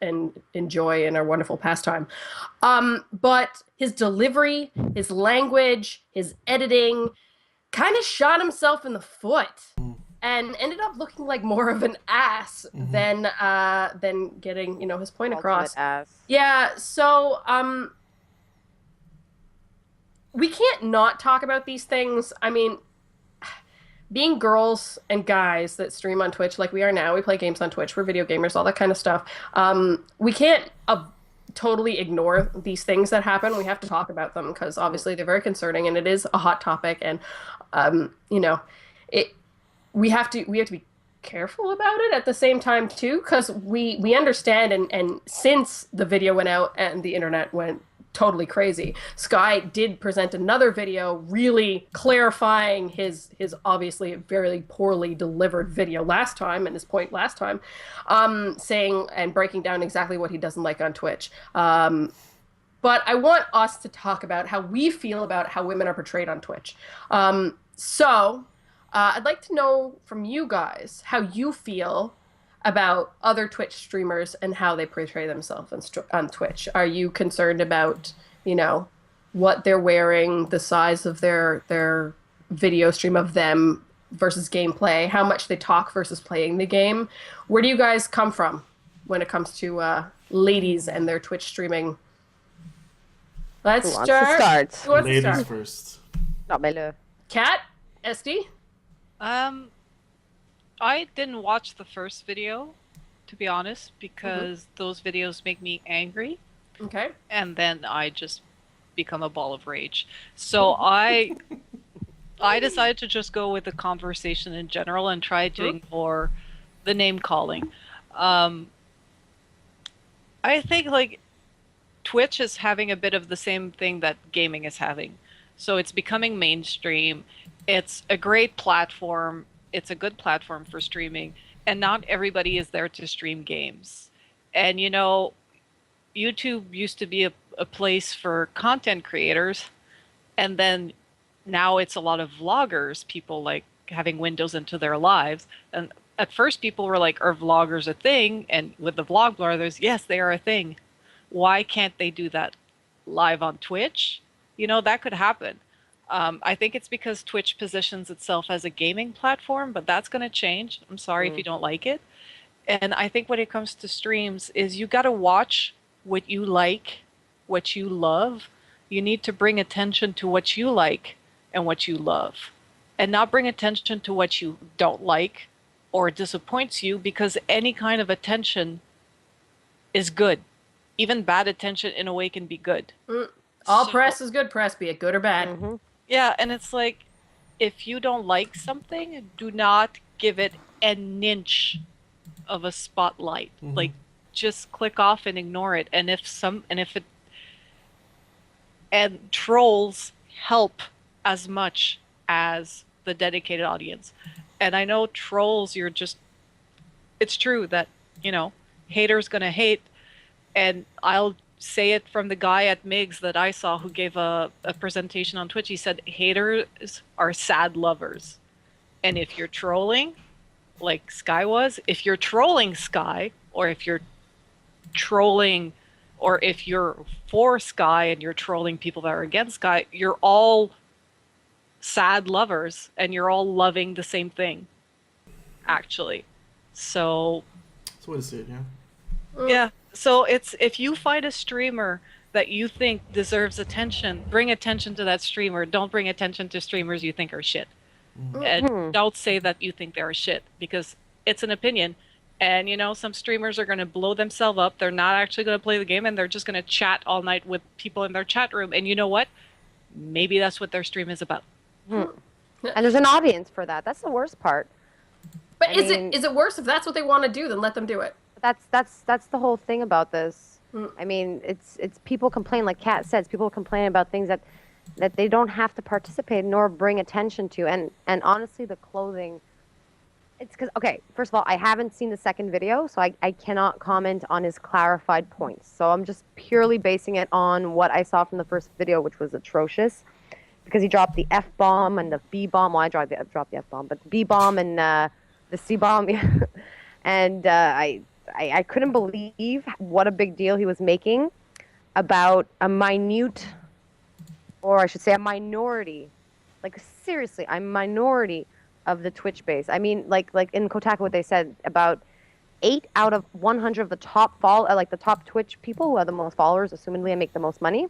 enjoy in our wonderful pastime. But his delivery, his language, his editing kind of shot himself in the foot and ended up looking like more of an ass than getting, his point across. Ass. Yeah, so we can't not talk about these things. I mean, being girls and guys that stream on Twitch like we are now, we play games on Twitch, we're video gamers, all that kind of stuff. We can't totally ignore these things that happen. We have to talk about them because obviously they're very concerning and it is a hot topic, and we have to be careful about it at the same time too, because we understand, and since the video went out and the internet went totally crazy, Sky did present another video really clarifying his obviously very poorly delivered video last time, and his point last time, saying and breaking down exactly what he doesn't like on Twitch. But I want us to talk about how we feel about how women are portrayed on Twitch. So I'd like to know from you guys how you feel about other Twitch streamers and how they portray themselves on Twitch. Are you concerned about, what they're wearing, the size of their video stream of them versus gameplay, how much they talk versus playing the game? Where do you guys come from when it comes to ladies and their Twitch streaming? Let's start. Who wants Ladies to start? first. Not my Kat? SD? I didn't watch the first video, to be honest, because those videos make me angry. Okay. And then I just become a ball of rage. So I decided to just go with the conversation in general and try to ignore the name calling. I think like Twitch is having a bit of the same thing that gaming is having. So it's becoming mainstream. It's a great platform. It's a good platform for streaming. and not everybody is there to stream games. And you know, YouTube used to be a place for content creators, and then now it's a lot of vloggers, people like having windows into their lives. And at first people were like, are vloggers a thing? And with the vlog brothers, yes, they are a thing. Why can't they do that live on Twitch? You know, that could happen. I think it's because Twitch positions itself as a gaming platform, but that's going to change. I'm sorry if you don't like it. And I think when it comes to streams is you got to watch what you like, what you love. You need to bring attention to what you like and what you love, and not bring attention to what you don't like or disappoints you, because any kind of attention is good. Even bad attention in a way can be good. All press is good press, be it good or bad. Mm-hmm. Yeah, and it's like, if you don't like something, do not give it an inch of a spotlight. Mm-hmm. Like, just click off and ignore it. And and trolls help as much as the dedicated audience. And I know trolls, it's true that, you know, haters gonna hate. And I'll say it from the guy at Migs that I saw who gave a presentation on Twitch. He said, haters are sad lovers. And if you're trolling, like Sky was, if you're trolling Sky, or if you're trolling, or if you're for Sky and you're trolling people that are against Sky, you're all sad lovers and you're all loving the same thing, actually. So That's the way to see it, yeah. yeah. So it's, if you find a streamer that you think deserves attention, bring attention to that streamer. Don't bring attention to streamers you think are shit. And don't say that you think they're shit, because it's an opinion. And you know, some streamers are going to blow themselves up. They're not actually going to play the game, and they're just going to chat all night with people in their chat room. And you know what? Maybe that's what their stream is about. And there's an audience for that. That's the worst part. But is it worse if that's what they want to do? Then let them do it. That's the whole thing about this. I mean, it's people complain, like Kat says, people complain about things that they don't have to participate nor bring attention to. And honestly, the clothing, it's because, okay, first of all, I haven't seen the second video, so I cannot comment on his clarified points. So I'm just purely basing it on what I saw from the first video, which was atrocious, because he dropped the F-bomb and the B-bomb. Well, I dropped the F-bomb, but the B-bomb and the C-bomb. And I couldn't believe what a big deal he was making about a minute, or I should say a minority, like seriously, a minority of the Twitch base. I mean, like in Kotaku, what they said, about 8 out of 100 of the top the top Twitch people who have the most followers, assumingly, and make the most money,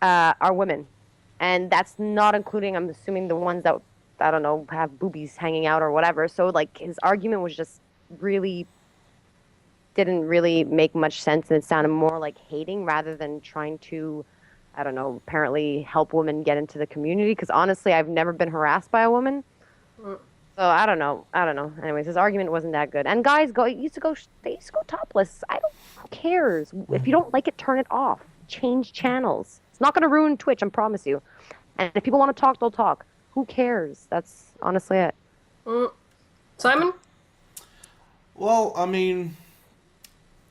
are women. And that's not including, I'm assuming, the ones that, I don't know, have boobies hanging out or whatever. So like his argument was just really didn't really make much sense, and it sounded more like hating rather than trying to, I don't know, apparently help women get into the community. Because honestly, I've never been harassed by a woman, so I don't know. Anyways, his argument wasn't that good. And guys they used to go topless. Who cares? If you don't like it, turn it off. Change channels. It's not going to ruin Twitch, I promise you. And if people want to talk, they'll talk. Who cares? That's honestly it. Simon? Well, I mean,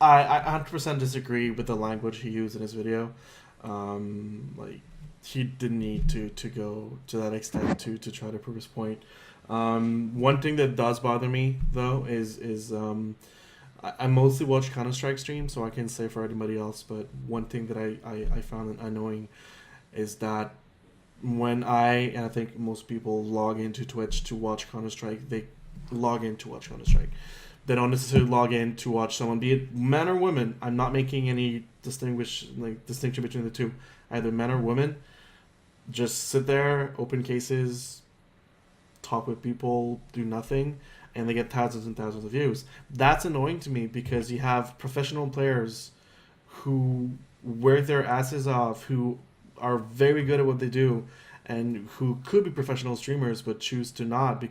I 100% disagree with the language he used in his video. Like, he didn't need to go to that extent to try to prove his point. One thing that does bother me, though, is I mostly watch Counter-Strike streams, so I can't say for anybody else, but one thing that I found annoying is that when and I think most people log into Twitch to watch Counter-Strike, they log in to watch Counter-Strike. They don't necessarily log in to watch someone, be it men or women. I'm not making any distinction between the two. Either men or women. Just sit there, open cases, talk with people, do nothing, and they get thousands and thousands of views. That's annoying to me, because you have professional players who wear their asses off, who are very good at what they do, and who could be professional streamers but choose to not,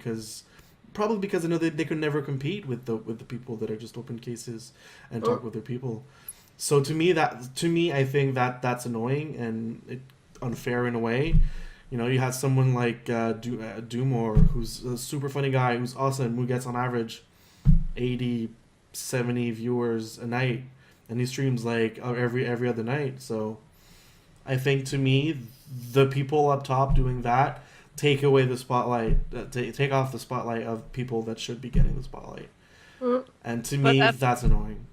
probably because I know they could never compete with the people that are just open cases and talk with their people. So to me, I think that's annoying and unfair in a way. You know, you have someone like Doomore, who's a super funny guy, who's awesome, who gets on average 80, 70 viewers a night, and he streams like every other night. So I think, to me, the people up top doing that take away the spotlight, take off the spotlight of people that should be getting the spotlight. And to me, that's annoying.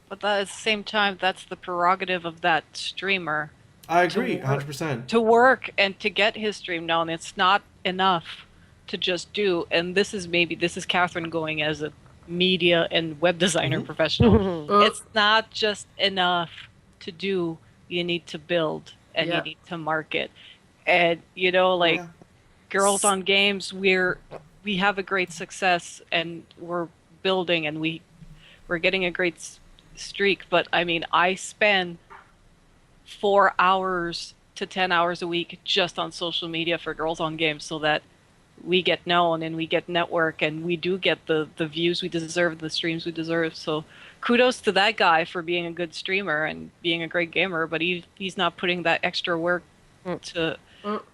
But at the same time, that's the prerogative of that streamer. I agree, 100%. To work and to get his stream known. It's not enough to just do, and this is Catherine going as a media and web designer professional. It's not just enough to do. You need to build, and you need to market. And, Girls on Games, we have a great success, and we're building, and we're getting a great streak. But I mean, I spend 4 hours to 10 hours a week just on social media for Girls on Games, so that we get known and we get network, and we do get the views we deserve, the streams we deserve. So kudos to that guy for being a good streamer and being a great gamer, but he's not putting that extra work to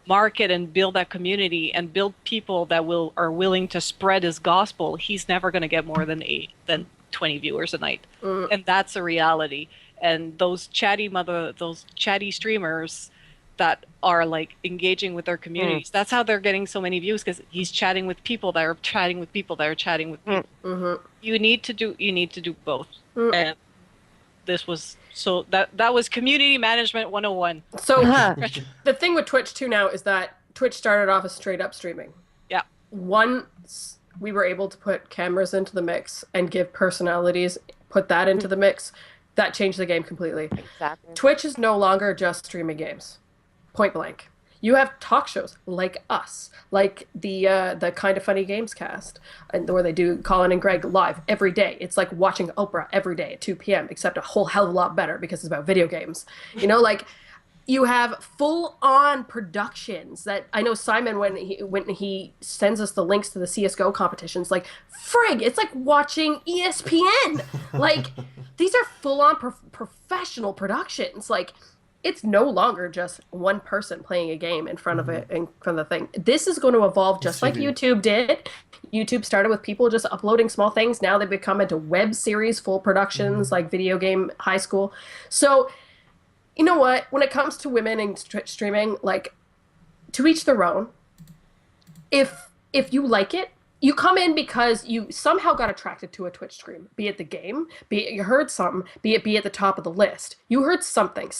market and build that community and build people that are willing to spread his gospel. He's never going to get more than 20 viewers a night, and that's a reality. And those chatty streamers that are like engaging with their communities, that's how they're getting so many views, because he's chatting with people that are chatting with people that are chatting with people. You need to do both. And this was that was community management 101. So the thing with Twitch too now is that Twitch started off as straight up streaming. Yeah. Once we were able to put cameras into the mix and give personalities, put that into the mix, that changed the game completely. Exactly. Twitch is no longer just streaming games. Point blank. You have talk shows like us, like the Kind of Funny Games cast, and where they do Colin and Greg live every day. It's like watching Oprah every day at 2 p.m., except a whole hell of a lot better because it's about video games. You have full-on productions that I know Simon, when he sends us the links to the CSGO competitions, like, frig, it's like watching ESPN. Like, these are full-on professional productions. Like, it's no longer just one person playing a game in front of the thing. This is going to evolve just like YouTube did. YouTube started with people just uploading small things. Now they've become into web series, full productions, like Video Game High School. So, you know what? When it comes to women and streaming, like, to each their own. If you like it, you come in because you somehow got attracted to a Twitch stream, be it the game, be it you heard something, be it at the top of the list. You heard something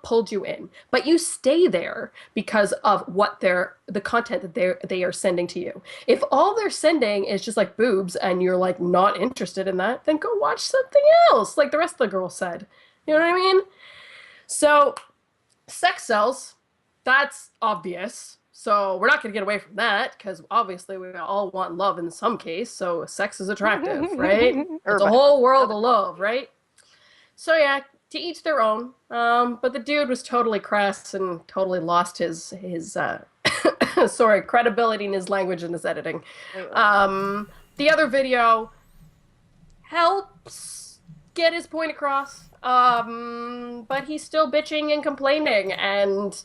pulled you in, but you stay there because of what the content that they are sending to you. If all they're sending is just like boobs and you're like not interested in that, then go watch something else, like the rest of the girls said. You know what I mean? So, sex sells. That's obvious. So we're not going to get away from that, because obviously we all want love in some case, so sex is attractive, right? It's a whole world of love, right? So yeah, to each their own. But the dude was totally crass and totally lost his credibility in his language and his editing. The other video helps get his point across, but he's still bitching and complaining, and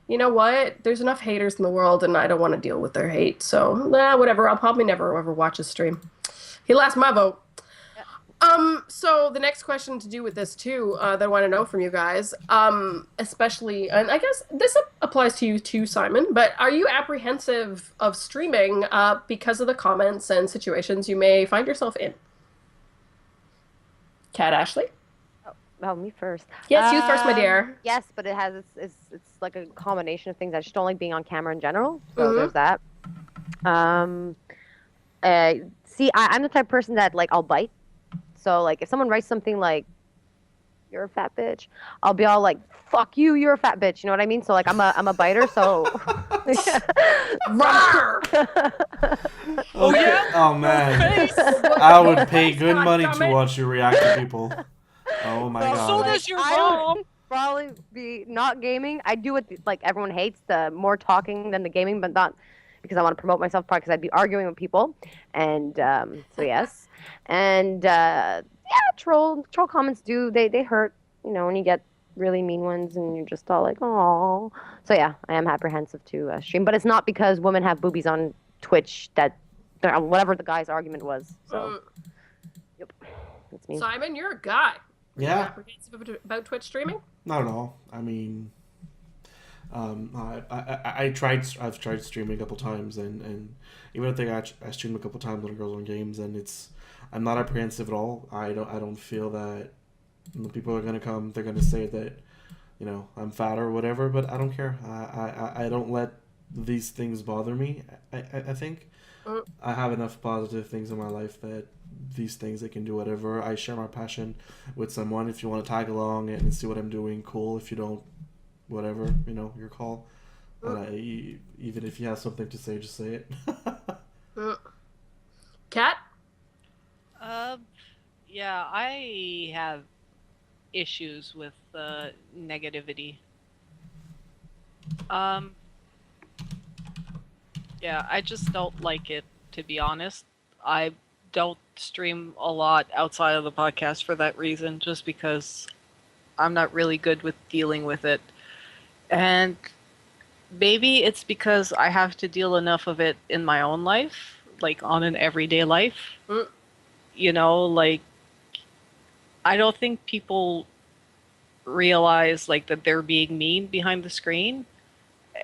you know what? There's enough haters in the world, and I don't want to deal with their hate. So, whatever. I'll probably never ever watch his stream. He lost my vote. So the next question to do with this too, that I want to know from you guys, especially, and I guess this applies to you too, Simon. But are you apprehensive of streaming because of the comments and situations you may find yourself in? Kat Ashley? Oh, me first. Yes, you first, my dear. Yes, but it's like a combination of things. I just don't like being on camera in general. So there's that. See, I'm the type of person that, like, I'll bite. So, like, if someone writes something like, "You're a fat bitch," I'll be all like, "Fuck you, you're a fat bitch." You know what I mean? So, like, I'm a biter. So. Oh yeah. Oh man. I would pay good money to watch you react to people. Oh my god. So does your mom. Probably be not gaming. I do what like everyone hates, the more talking than the gaming, but not because I want to promote myself, probably because I'd be arguing with people. And so yes. And yeah, troll comments they hurt, you know, when you get really mean ones and you're just all like, oh. So yeah, I am apprehensive to stream, but it's not because women have boobies on Twitch that whatever the guy's argument was. So It's me. Simon, you're a guy. Are you Yeah. apprehensive about Twitch streaming? Not at all. I mean, I've tried streaming a couple times, and even if I streamed a couple times on Girls on Games, and I'm not apprehensive at all. I don't feel that people are gonna come. They're gonna say that, I'm fat or whatever, but I don't care. I don't let these things bother me. I think I have enough positive things in my life that these things, they can do whatever. I share my passion with someone. If you want to tag along and see what I'm doing, cool. If you don't, whatever, your call. Even if you have something to say, just say it. Kat? Yeah, I have issues with negativity. Yeah, I just don't like it, to be honest. I don't stream a lot outside of the podcast for that reason, just because I'm not really good with dealing with it. And maybe it's because I have to deal enough of it in my own life, like on an everyday life. Like, I don't think people realize like that they're being mean behind the screen.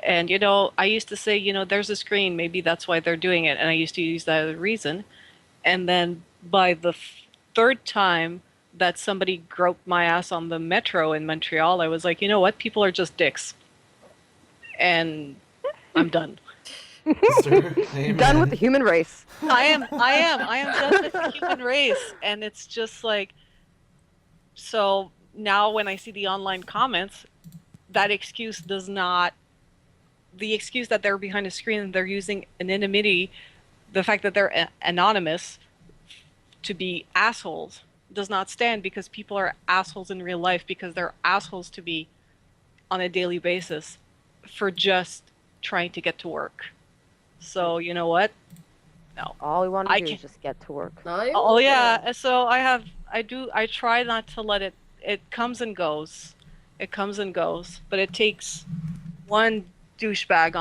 And I used to say, there's a screen, maybe that's why they're doing it, and I used to use that as a reason. And then by the third time that somebody groped my ass on the metro in Montreal, I was like, you know what? People are just dicks. And I'm done. Done with the human race. I am done with the human race. And it's just like, so now when I see the online comments, that excuse the excuse that they're behind a screen and they're using anonymity, the fact that they're anonymous to be assholes does not stand, because people are assholes in real life, because they're assholes to be on a daily basis for just trying to get to work. So you know what? No. All we want to do is just get to work. Oh yeah. So I try not to let it comes and goes. It comes and goes, but it takes one douchebag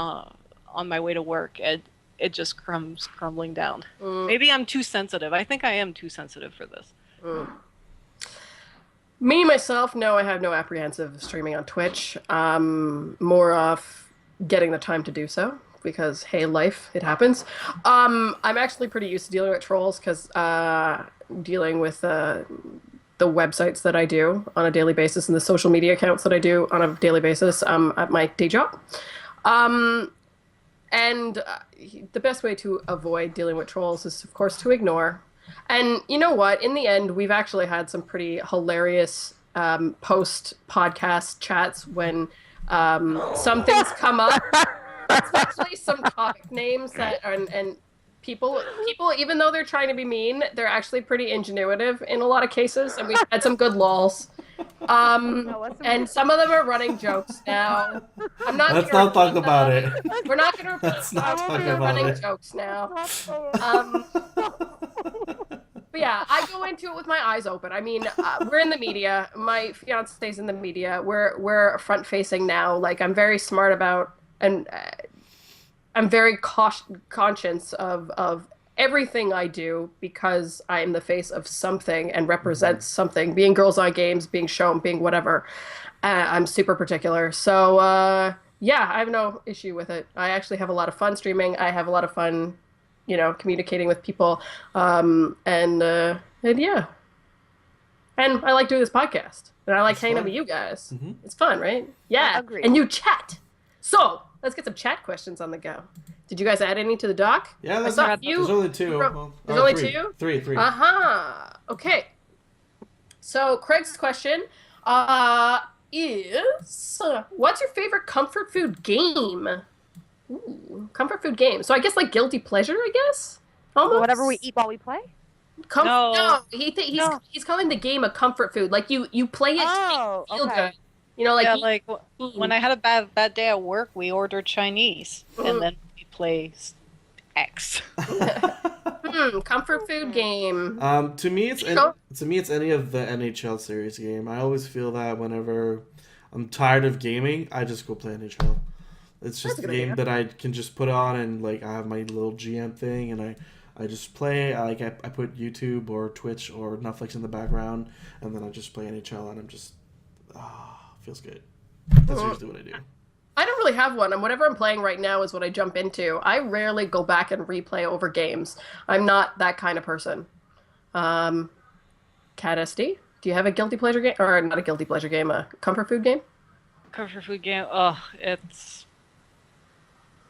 on my way to work, and it just comes crumbling down. Maybe I'm too sensitive. I think I am too sensitive for this. Me, myself, no, I have no apprehensive streaming on Twitch. More of getting the time to do so, because, hey, life, it happens. I'm actually pretty used to dealing with trolls, because dealing with the websites that I do on a daily basis and the social media accounts that I do on a daily basis at my day job. And the best way to avoid dealing with trolls is, of course, to ignore. And you know what? In the end, we've actually had some pretty hilarious post-podcast chats when some things come up, especially some topic names that are, and people, even though they're trying to be mean, they're actually pretty ingenuitive in a lot of cases, and we've had some good lols. And some of them are running jokes now. Let's not talk about it. We're not going to Let's not talk they're about running it. jokes now. But yeah, I go into it with my eyes open. I mean, we're in the media. My fiance's in the media. We're front facing now. Like, I'm very smart about, and I'm very conscious of everything I do, because I'm the face of something and represent something, being Girls on Games, being shown, being whatever. I'm super particular. So, yeah, I have no issue with it. I actually have a lot of fun streaming. I have a lot of fun, communicating with people. And yeah. And I like doing this podcast. And I like hanging out with you guys. Mm-hmm. It's fun, right? Yeah. Agreed. And you chat. So, let's get some chat questions on the go. Did you guys add any to the doc? Yeah, there's only two. There's only two? Three. Okay. So Craig's question is, what's your favorite comfort food game? Ooh, comfort food game. So I guess like guilty pleasure, I guess? Almost? Whatever we eat while we play? No. He's calling the game a comfort food. Like you play it to feel good. Like when I had a bad day at work, we ordered Chinese, and then we play X. Comfort food game. To me, it's any of the NHL series game. I always feel that whenever I'm tired of gaming, I just go play NHL. It's just a game that I can just put on, and like I have my little GM thing, and I just play. I put YouTube or Twitch or Netflix in the background, and then I just play NHL, and I'm just feels good. That's usually what I do. I don't really have one, and whatever I'm playing right now is what I jump into. I rarely go back and replay over games. I'm not that kind of person. Cat SD, do you have a guilty pleasure game, or not a guilty pleasure game, a comfort food game? Comfort food game. Oh, it's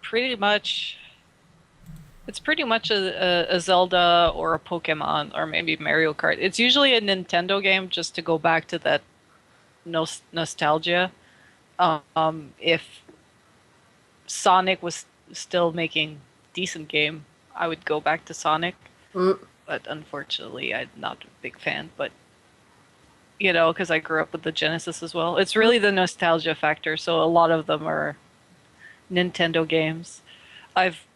pretty much a Zelda or a Pokemon or maybe Mario Kart. It's usually a Nintendo game just to go back to that nostalgia. If Sonic was still making decent game, I would go back to Sonic. But unfortunately, I'm not a big fan. But because I grew up with the Genesis as well. It's really the nostalgia factor. So a lot of them are Nintendo games. I've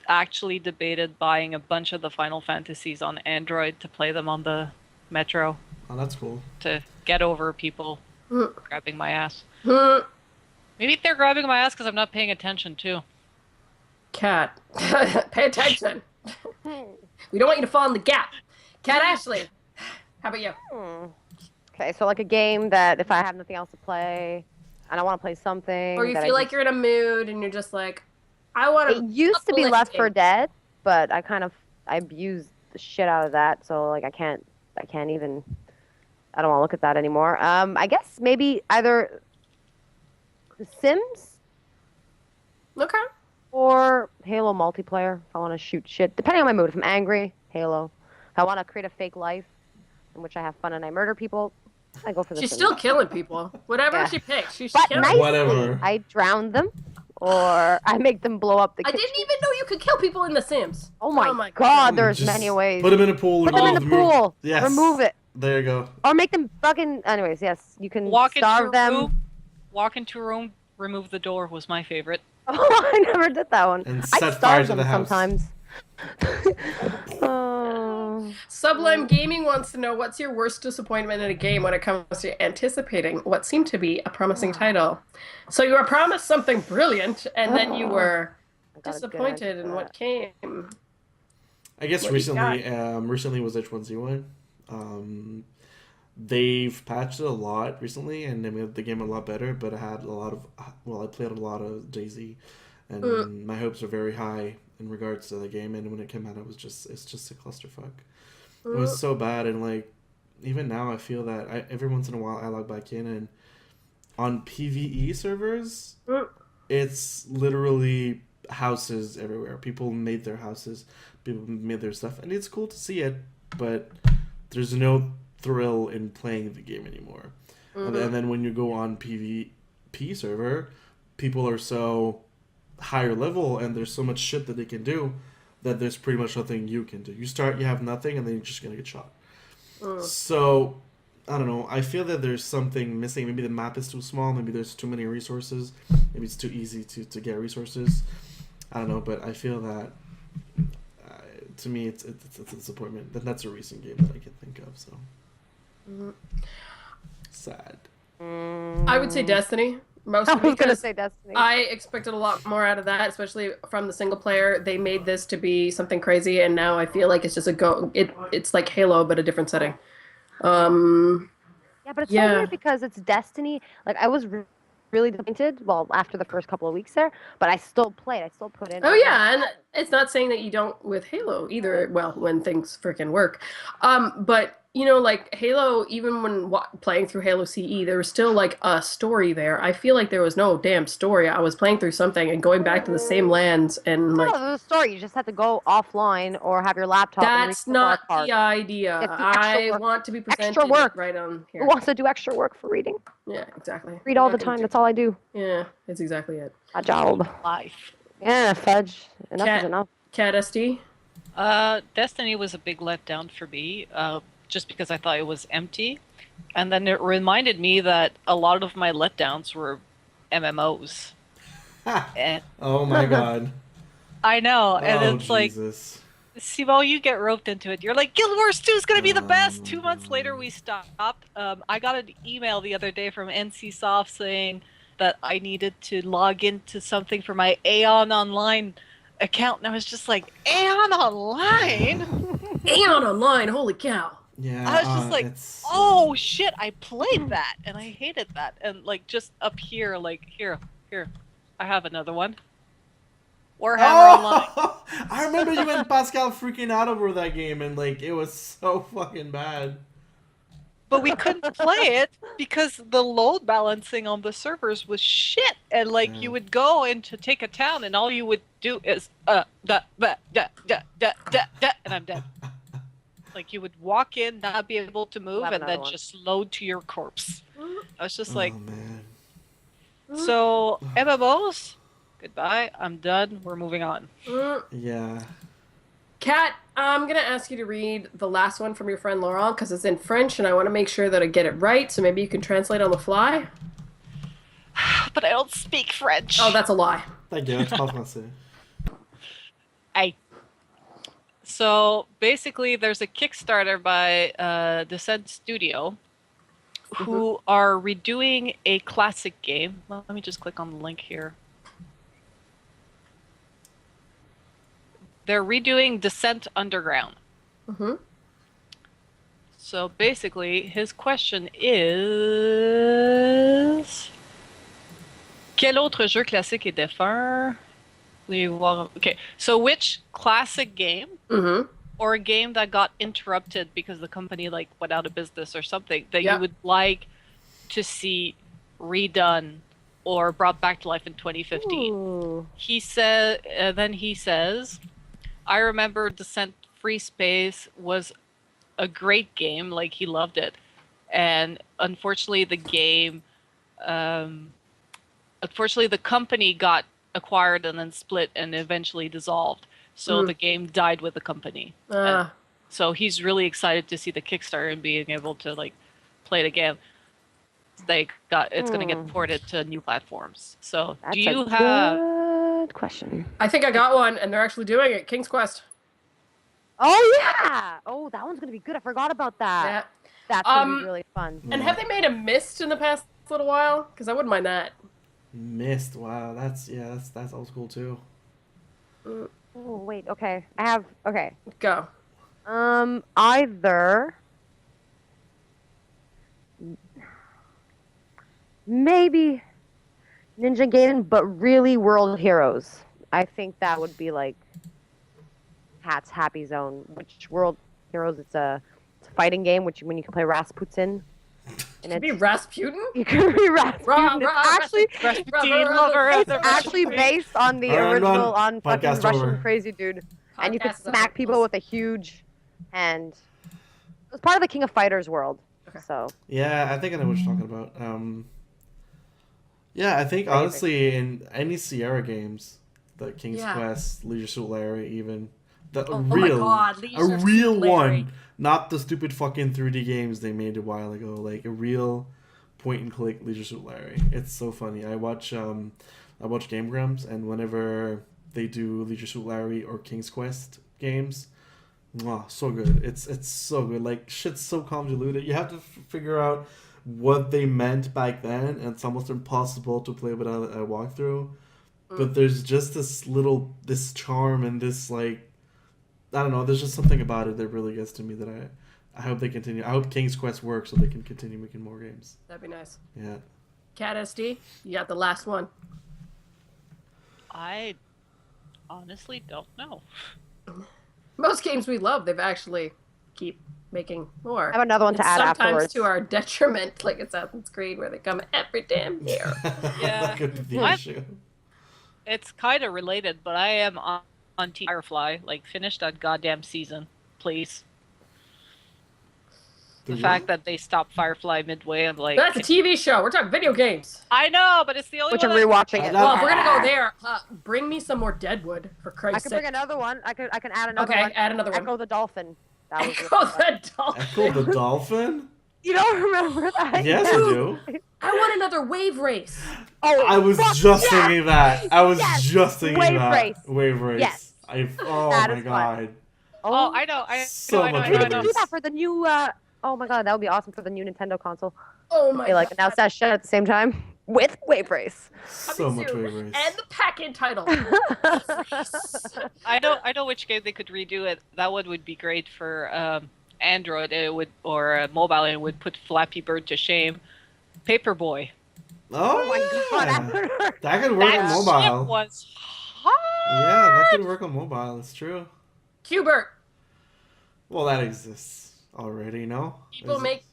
actually debated buying a bunch of the Final Fantasies on Android to play them on the Metro. Oh, that's cool. To get over people grabbing my ass. Maybe they're grabbing my ass because I'm not paying attention, too. Cat, pay attention. We don't want you to fall in the gap. Cat Ashley, how about you? Okay, so like a game that if I have nothing else to play, and I want to play something... Or you feel like you're in a mood and you're just like, I want to... It used to be Left 4 Dead, but I abused the shit out of that, so like I can't even... I don't want to look at that anymore. I guess maybe either The Sims. Okay. Or Halo multiplayer, if I want to shoot shit. Depending on my mood. If I'm angry, Halo. If I want to create a fake life in which I have fun and I murder people, I go for the She's Sims. still killing people. Whatever she picks, she's But killing nicely, Whatever. I drown them, or I make them blow up the I kitchen. didn't even know you could kill people in The Sims. Oh my god, there's Just many ways. Put them in a pool. Put them in the pool. Yes. Remove it. There you go. Or make them fucking... Anyways, yes. You can Walk starve them. Walk into a room, remove the door was my favorite. Oh, I never did that one. And I set starve fire to them the house. sometimes. Oh. Sublime Gaming wants to know, what's your worst disappointment in a game when it comes to anticipating what seemed to be a promising title? So you were promised something brilliant, and then you were disappointed in what came. I guess What do you recently was H1Z1. They've patched it a lot recently, and they made the game a lot better. But I had I played a lot of DayZ, and my hopes were very high in regards to the game. And when it came out, it's just a clusterfuck. It was so bad, and like even now, I feel that every once in a while I log back in, and on PvE servers, it's literally houses everywhere. People made their houses, people made their stuff, and it's cool to see it, but there's no thrill in playing the game anymore. And then when you go on PvP server, people are so higher level, and there's so much shit that they can do that there's pretty much nothing you can do. You have nothing, and then you're just gonna get shot. So I don't know. I feel that there's something missing. Maybe the map is too small. Maybe there's too many resources. Maybe it's too easy to get resources. I don't know, but I feel that to me it's a disappointment. That's a recent game that I can think of. So sad. I would say Destiny. Mostly I was gonna because say Destiny. I expected a lot more out of that, especially from the single player. They made this to be something crazy, and now I feel like it's just it's like Halo, but a different setting. Yeah, but it's so weird because it's Destiny. Like I was really disappointed. Well, after the first couple of weeks there, but I still played. I still put in. Oh yeah, and it's not saying that you don't with Halo either. Well, when things freaking work, but like Halo, even when playing through Halo CE, there was still like a story there. I feel like there was no damn story. I was playing through something and going back to the same lands and like. No, there's a story. You just have to go offline or have your laptop. That's not the idea. I want to be presented extra work right on here. Who wants to do extra work for reading? Yeah, exactly. Read all the time. That's all I do. Yeah, that's exactly it. A job. Life. Yeah, fudge. Enough is enough. Cat SD. Destiny was a big letdown for me, just because I thought it was empty. And then it reminded me that a lot of my letdowns were MMOs. And Oh my god. I know, and it's Jesus. like, Simo, you get roped into it. You're like, Guild Wars 2 is going to be the best! 2 months later, we stopped. I got an email the other day from NCSoft saying that I needed to log into something for my Aeon Online account, and I was just like, Aeon Online? Aeon Online, holy cow. Yeah. I was just like, oh shit, I played that, and I hated that. And like, just up here, like, here, I have another one. Warhammer Online. I remember you and Pascal freaking out over that game, and like it was so fucking bad. But we couldn't play it because the load balancing on the servers was shit. And like you would go in to take a town, and all you would do is and I'm dead. Like you would walk in, not be able to move, and then just load to your corpse. I was just like, man. So MMOs, goodbye. I'm done. We're moving on. Yeah. Kat, I'm gonna ask you to read the last one from your friend Laurent because it's in French, and I want to make sure that I get it right. So maybe you can translate on the fly. But I don't speak French. Oh, that's a lie. Thank you. Je parle français. So basically, there's a Kickstarter by Descent Studio who are redoing a classic game. Well, let me just click on the link here. They're redoing Descent Underground. So basically, his question is... Quel autre jeu classique est défunt? Okay, so which classic game or a game that got interrupted because the company like went out of business or something that you would like to see redone or brought back to life in 2015? Ooh. He said, then he says, I remember Descent Free Space was a great game, like he loved it, and unfortunately the game, unfortunately the company got acquired and then split and eventually dissolved. So the game died with the company. So he's really excited to see the Kickstarter and being able to like play it again. It's going to get ported to new platforms. So That's do you a have? Good question. I think I got one, and they're actually doing it. King's Quest. Oh yeah! Oh, that one's gonna be good. I forgot about that. Yeah. That's gonna be really fun. And have they made a Myst in the past little while? Because I wouldn't mind that. Mist. Wow. That's old school too. Oh wait. Okay. I have. Okay. Go. Either. Maybe Ninja Gaiden, but really World Heroes. I think that would be like Hat's happy zone. Which World Heroes? It's a fighting game, when you can play Rasputin. And Be Rasputin? You can be Rasputin. It's actually based on the original on fucking Russian crazy dude. And you can smack people with a huge hand. It was part of the King of Fighters world. Okay. So. Yeah, I think I know what you're talking about. Yeah, I think honestly in any Sierra games, the King's Quest, Leisure Suit Larry, even a real one, not the stupid fucking 3D games they made a while ago. Like a real point and click Leisure Suit Larry. It's so funny. I watch Game Grumps, and whenever they do Leisure Suit Larry or King's Quest games, so good. It's so good. Like shit's so convoluted. You have to figure out what they meant back then, and it's almost impossible to play without a walkthrough. But there's just this charm and this like, I don't know, there's just something about it that really gets to me that I hope they continue. I hope King's Quest works so they can continue making more games. That'd be nice. Yeah. Cat SD, you got the last one. I honestly don't know. Most games we love, they've actually keep making more. I have another one to add sometimes afterwards. to our detriment, like Assassin's Creed, where they come every damn year. Yeah. It's kind of related, but I am on Team Firefly. Like, finish that goddamn season, please. The fact that they stopped Firefly midway, I'm like... That's a TV show. We're talking video games. I know, but it's the only one. Which I'm rewatching it. Well, if we're going to go there, bring me some more Deadwood, for Christ's sake. I can bring another one. I can add another one. Okay, add another one. Echo the Dolphin. That was Echo the Dolphin? Echo the Dolphin? You don't remember that? Yes, I do. I want another Wave Race. Oh, I was just thinking that. I was just thinking Wave that. Race. Wave Race. Yes. Oh my god. Oh, I know. So much We need to better. do that for the new. Oh my god, that would be awesome for the new Nintendo console. Oh my god. Like announce that shit at the same time. with wave race. So much soon. wave race. And the pack-in title. I know which game they could redo it. That one would be great for Android. It would or mobile. And it would put Flappy Bird to shame. Paperboy. Oh, my God, yeah. that would work. That could work That on ship mobile. was hot. Yeah, that could work on mobile. It's true. Qbert. Well, that exists already, no? People Is it- make...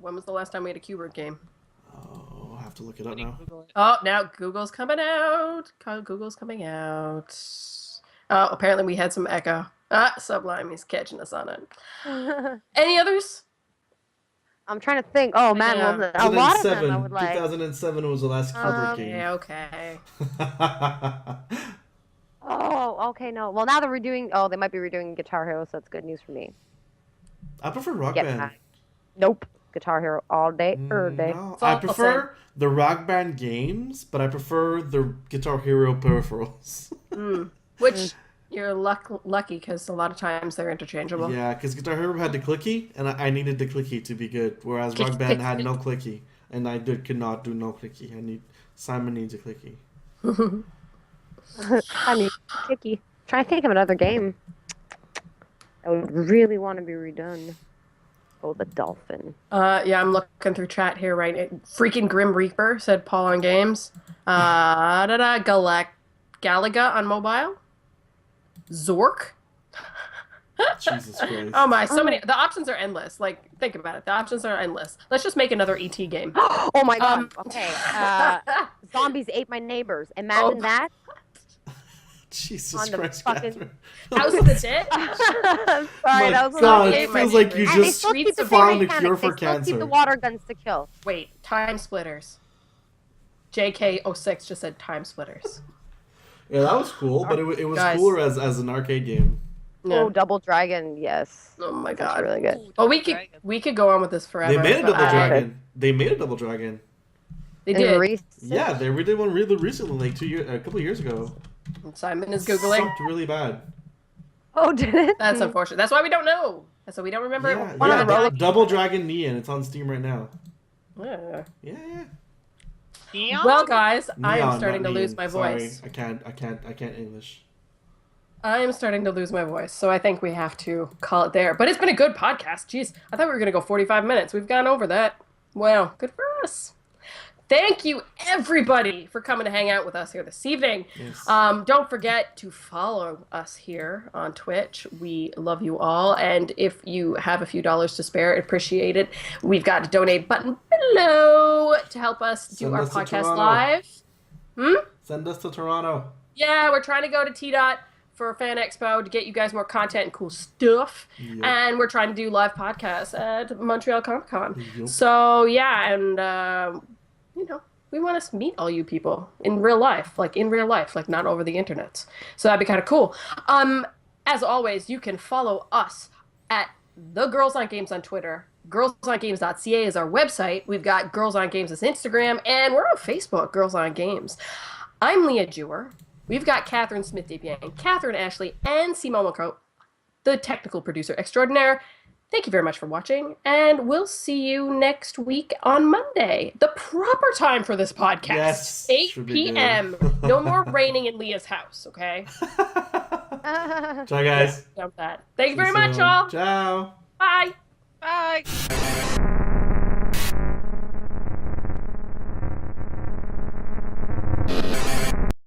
When was the last time we had a Qbert game? Oh, I'll have to look it up now. Google it. Oh, now Google's coming out. Google's coming out. Oh, apparently we had some echo. Sublime, he's catching us on it. Any others? I'm trying to think. Oh man, Yeah. well, a lot of them I 2007. would like. 2007 was the last Qbert game. Yeah, okay. Oh, okay, no. Well, now they're redoing. Oh, they might be redoing Guitar Hero, so that's good news for me. I prefer Rock Get Band. back. Nope. Guitar Hero all day, day. No, It's all I the prefer the Rock Band games, but I prefer the Guitar Hero peripherals. Which you're lucky because a lot of times they're interchangeable. Yeah, because Guitar Hero had the clicky, and I needed the clicky to be good, whereas Rock Band had no clicky, and I could not do no clicky. Simon needs a clicky. I mean, tricky. Trying to think of another game. I would really want to be redone. Oh, the dolphin. Yeah, I'm looking through chat here right. Freaking Grim Reaper said Paul on games. Galaga on mobile. Zork. Jesus Christ. Oh my, so many. The options are endless. Like, think about it. The options are endless. Let's just make another ET game. Oh my god. Okay. Zombies ate my neighbors. Imagine that. Jesus on the Christ, fucking- Catherine. House of the Dead. Sorry, My that was God, a it little feels my like you favorite. And they just still keep the found same a cure mechanics. for They still keep cancer. the water guns to kill. Wait, Time Splitters. JK06 just said Time Splitters. Yeah, that was cool, but it was Guys. cooler as an arcade game. Yeah. Oh, Double Dragon, yes. Oh my That's god. really good. Well, Dragon. we could go on with this forever. They made a but Double I- Dragon. They made a Double Dragon. They In did. recent- Yeah, they did one really recently, like a couple of years ago. Simon is googling. Sucked really bad. Oh, did it? That's unfortunate. That's why we don't know. So we don't remember. Yeah, One yeah, of the roller- Double Dragon Neon. It's on Steam right now. Yeah. Yeah. Neon? Well, guys, I Neon, am starting to not lose Neon. my Sorry, voice. I can't English. I am starting to lose my voice, so I think we have to call it there. But it's been a good podcast. Jeez, I thought we were going to go 45 minutes. We've gone over that. Wow, good for us. Thank you, everybody, for coming to hang out with us here this evening. Yes. Don't forget to follow us here on Twitch. We love you all. And if you have a few dollars to spare, appreciate it. We've got a donate button below to help us do Send our us to podcast Toronto. live. Send us to Toronto. Yeah, we're trying to go to T-Dot for Fan Expo to get you guys more content and cool stuff. Yep. And we're trying to do live podcasts at Montreal Comic Con. Yep. So, yeah, and, we want to meet all you people in real life, like not over the internet. So that'd be kind of cool. As always, you can follow us at The Girls on Games on Twitter. girlsongames.ca is our website. We've got Girls on Games as Instagram, and we're on Facebook, Girls on Games. I'm Leah Jewer. We've got Catherine Smith-Debian, Catherine Ashley, and Simon Lecote, the technical producer extraordinaire. Thank you very much for watching, and we'll see you next week on Monday, the proper time for this podcast. Yes, 8 should be good. p.m. No more raining in Leah's house, okay? Ciao, guys. Dump that. Thank you very See you much, soon. all. Ciao. Bye. Bye.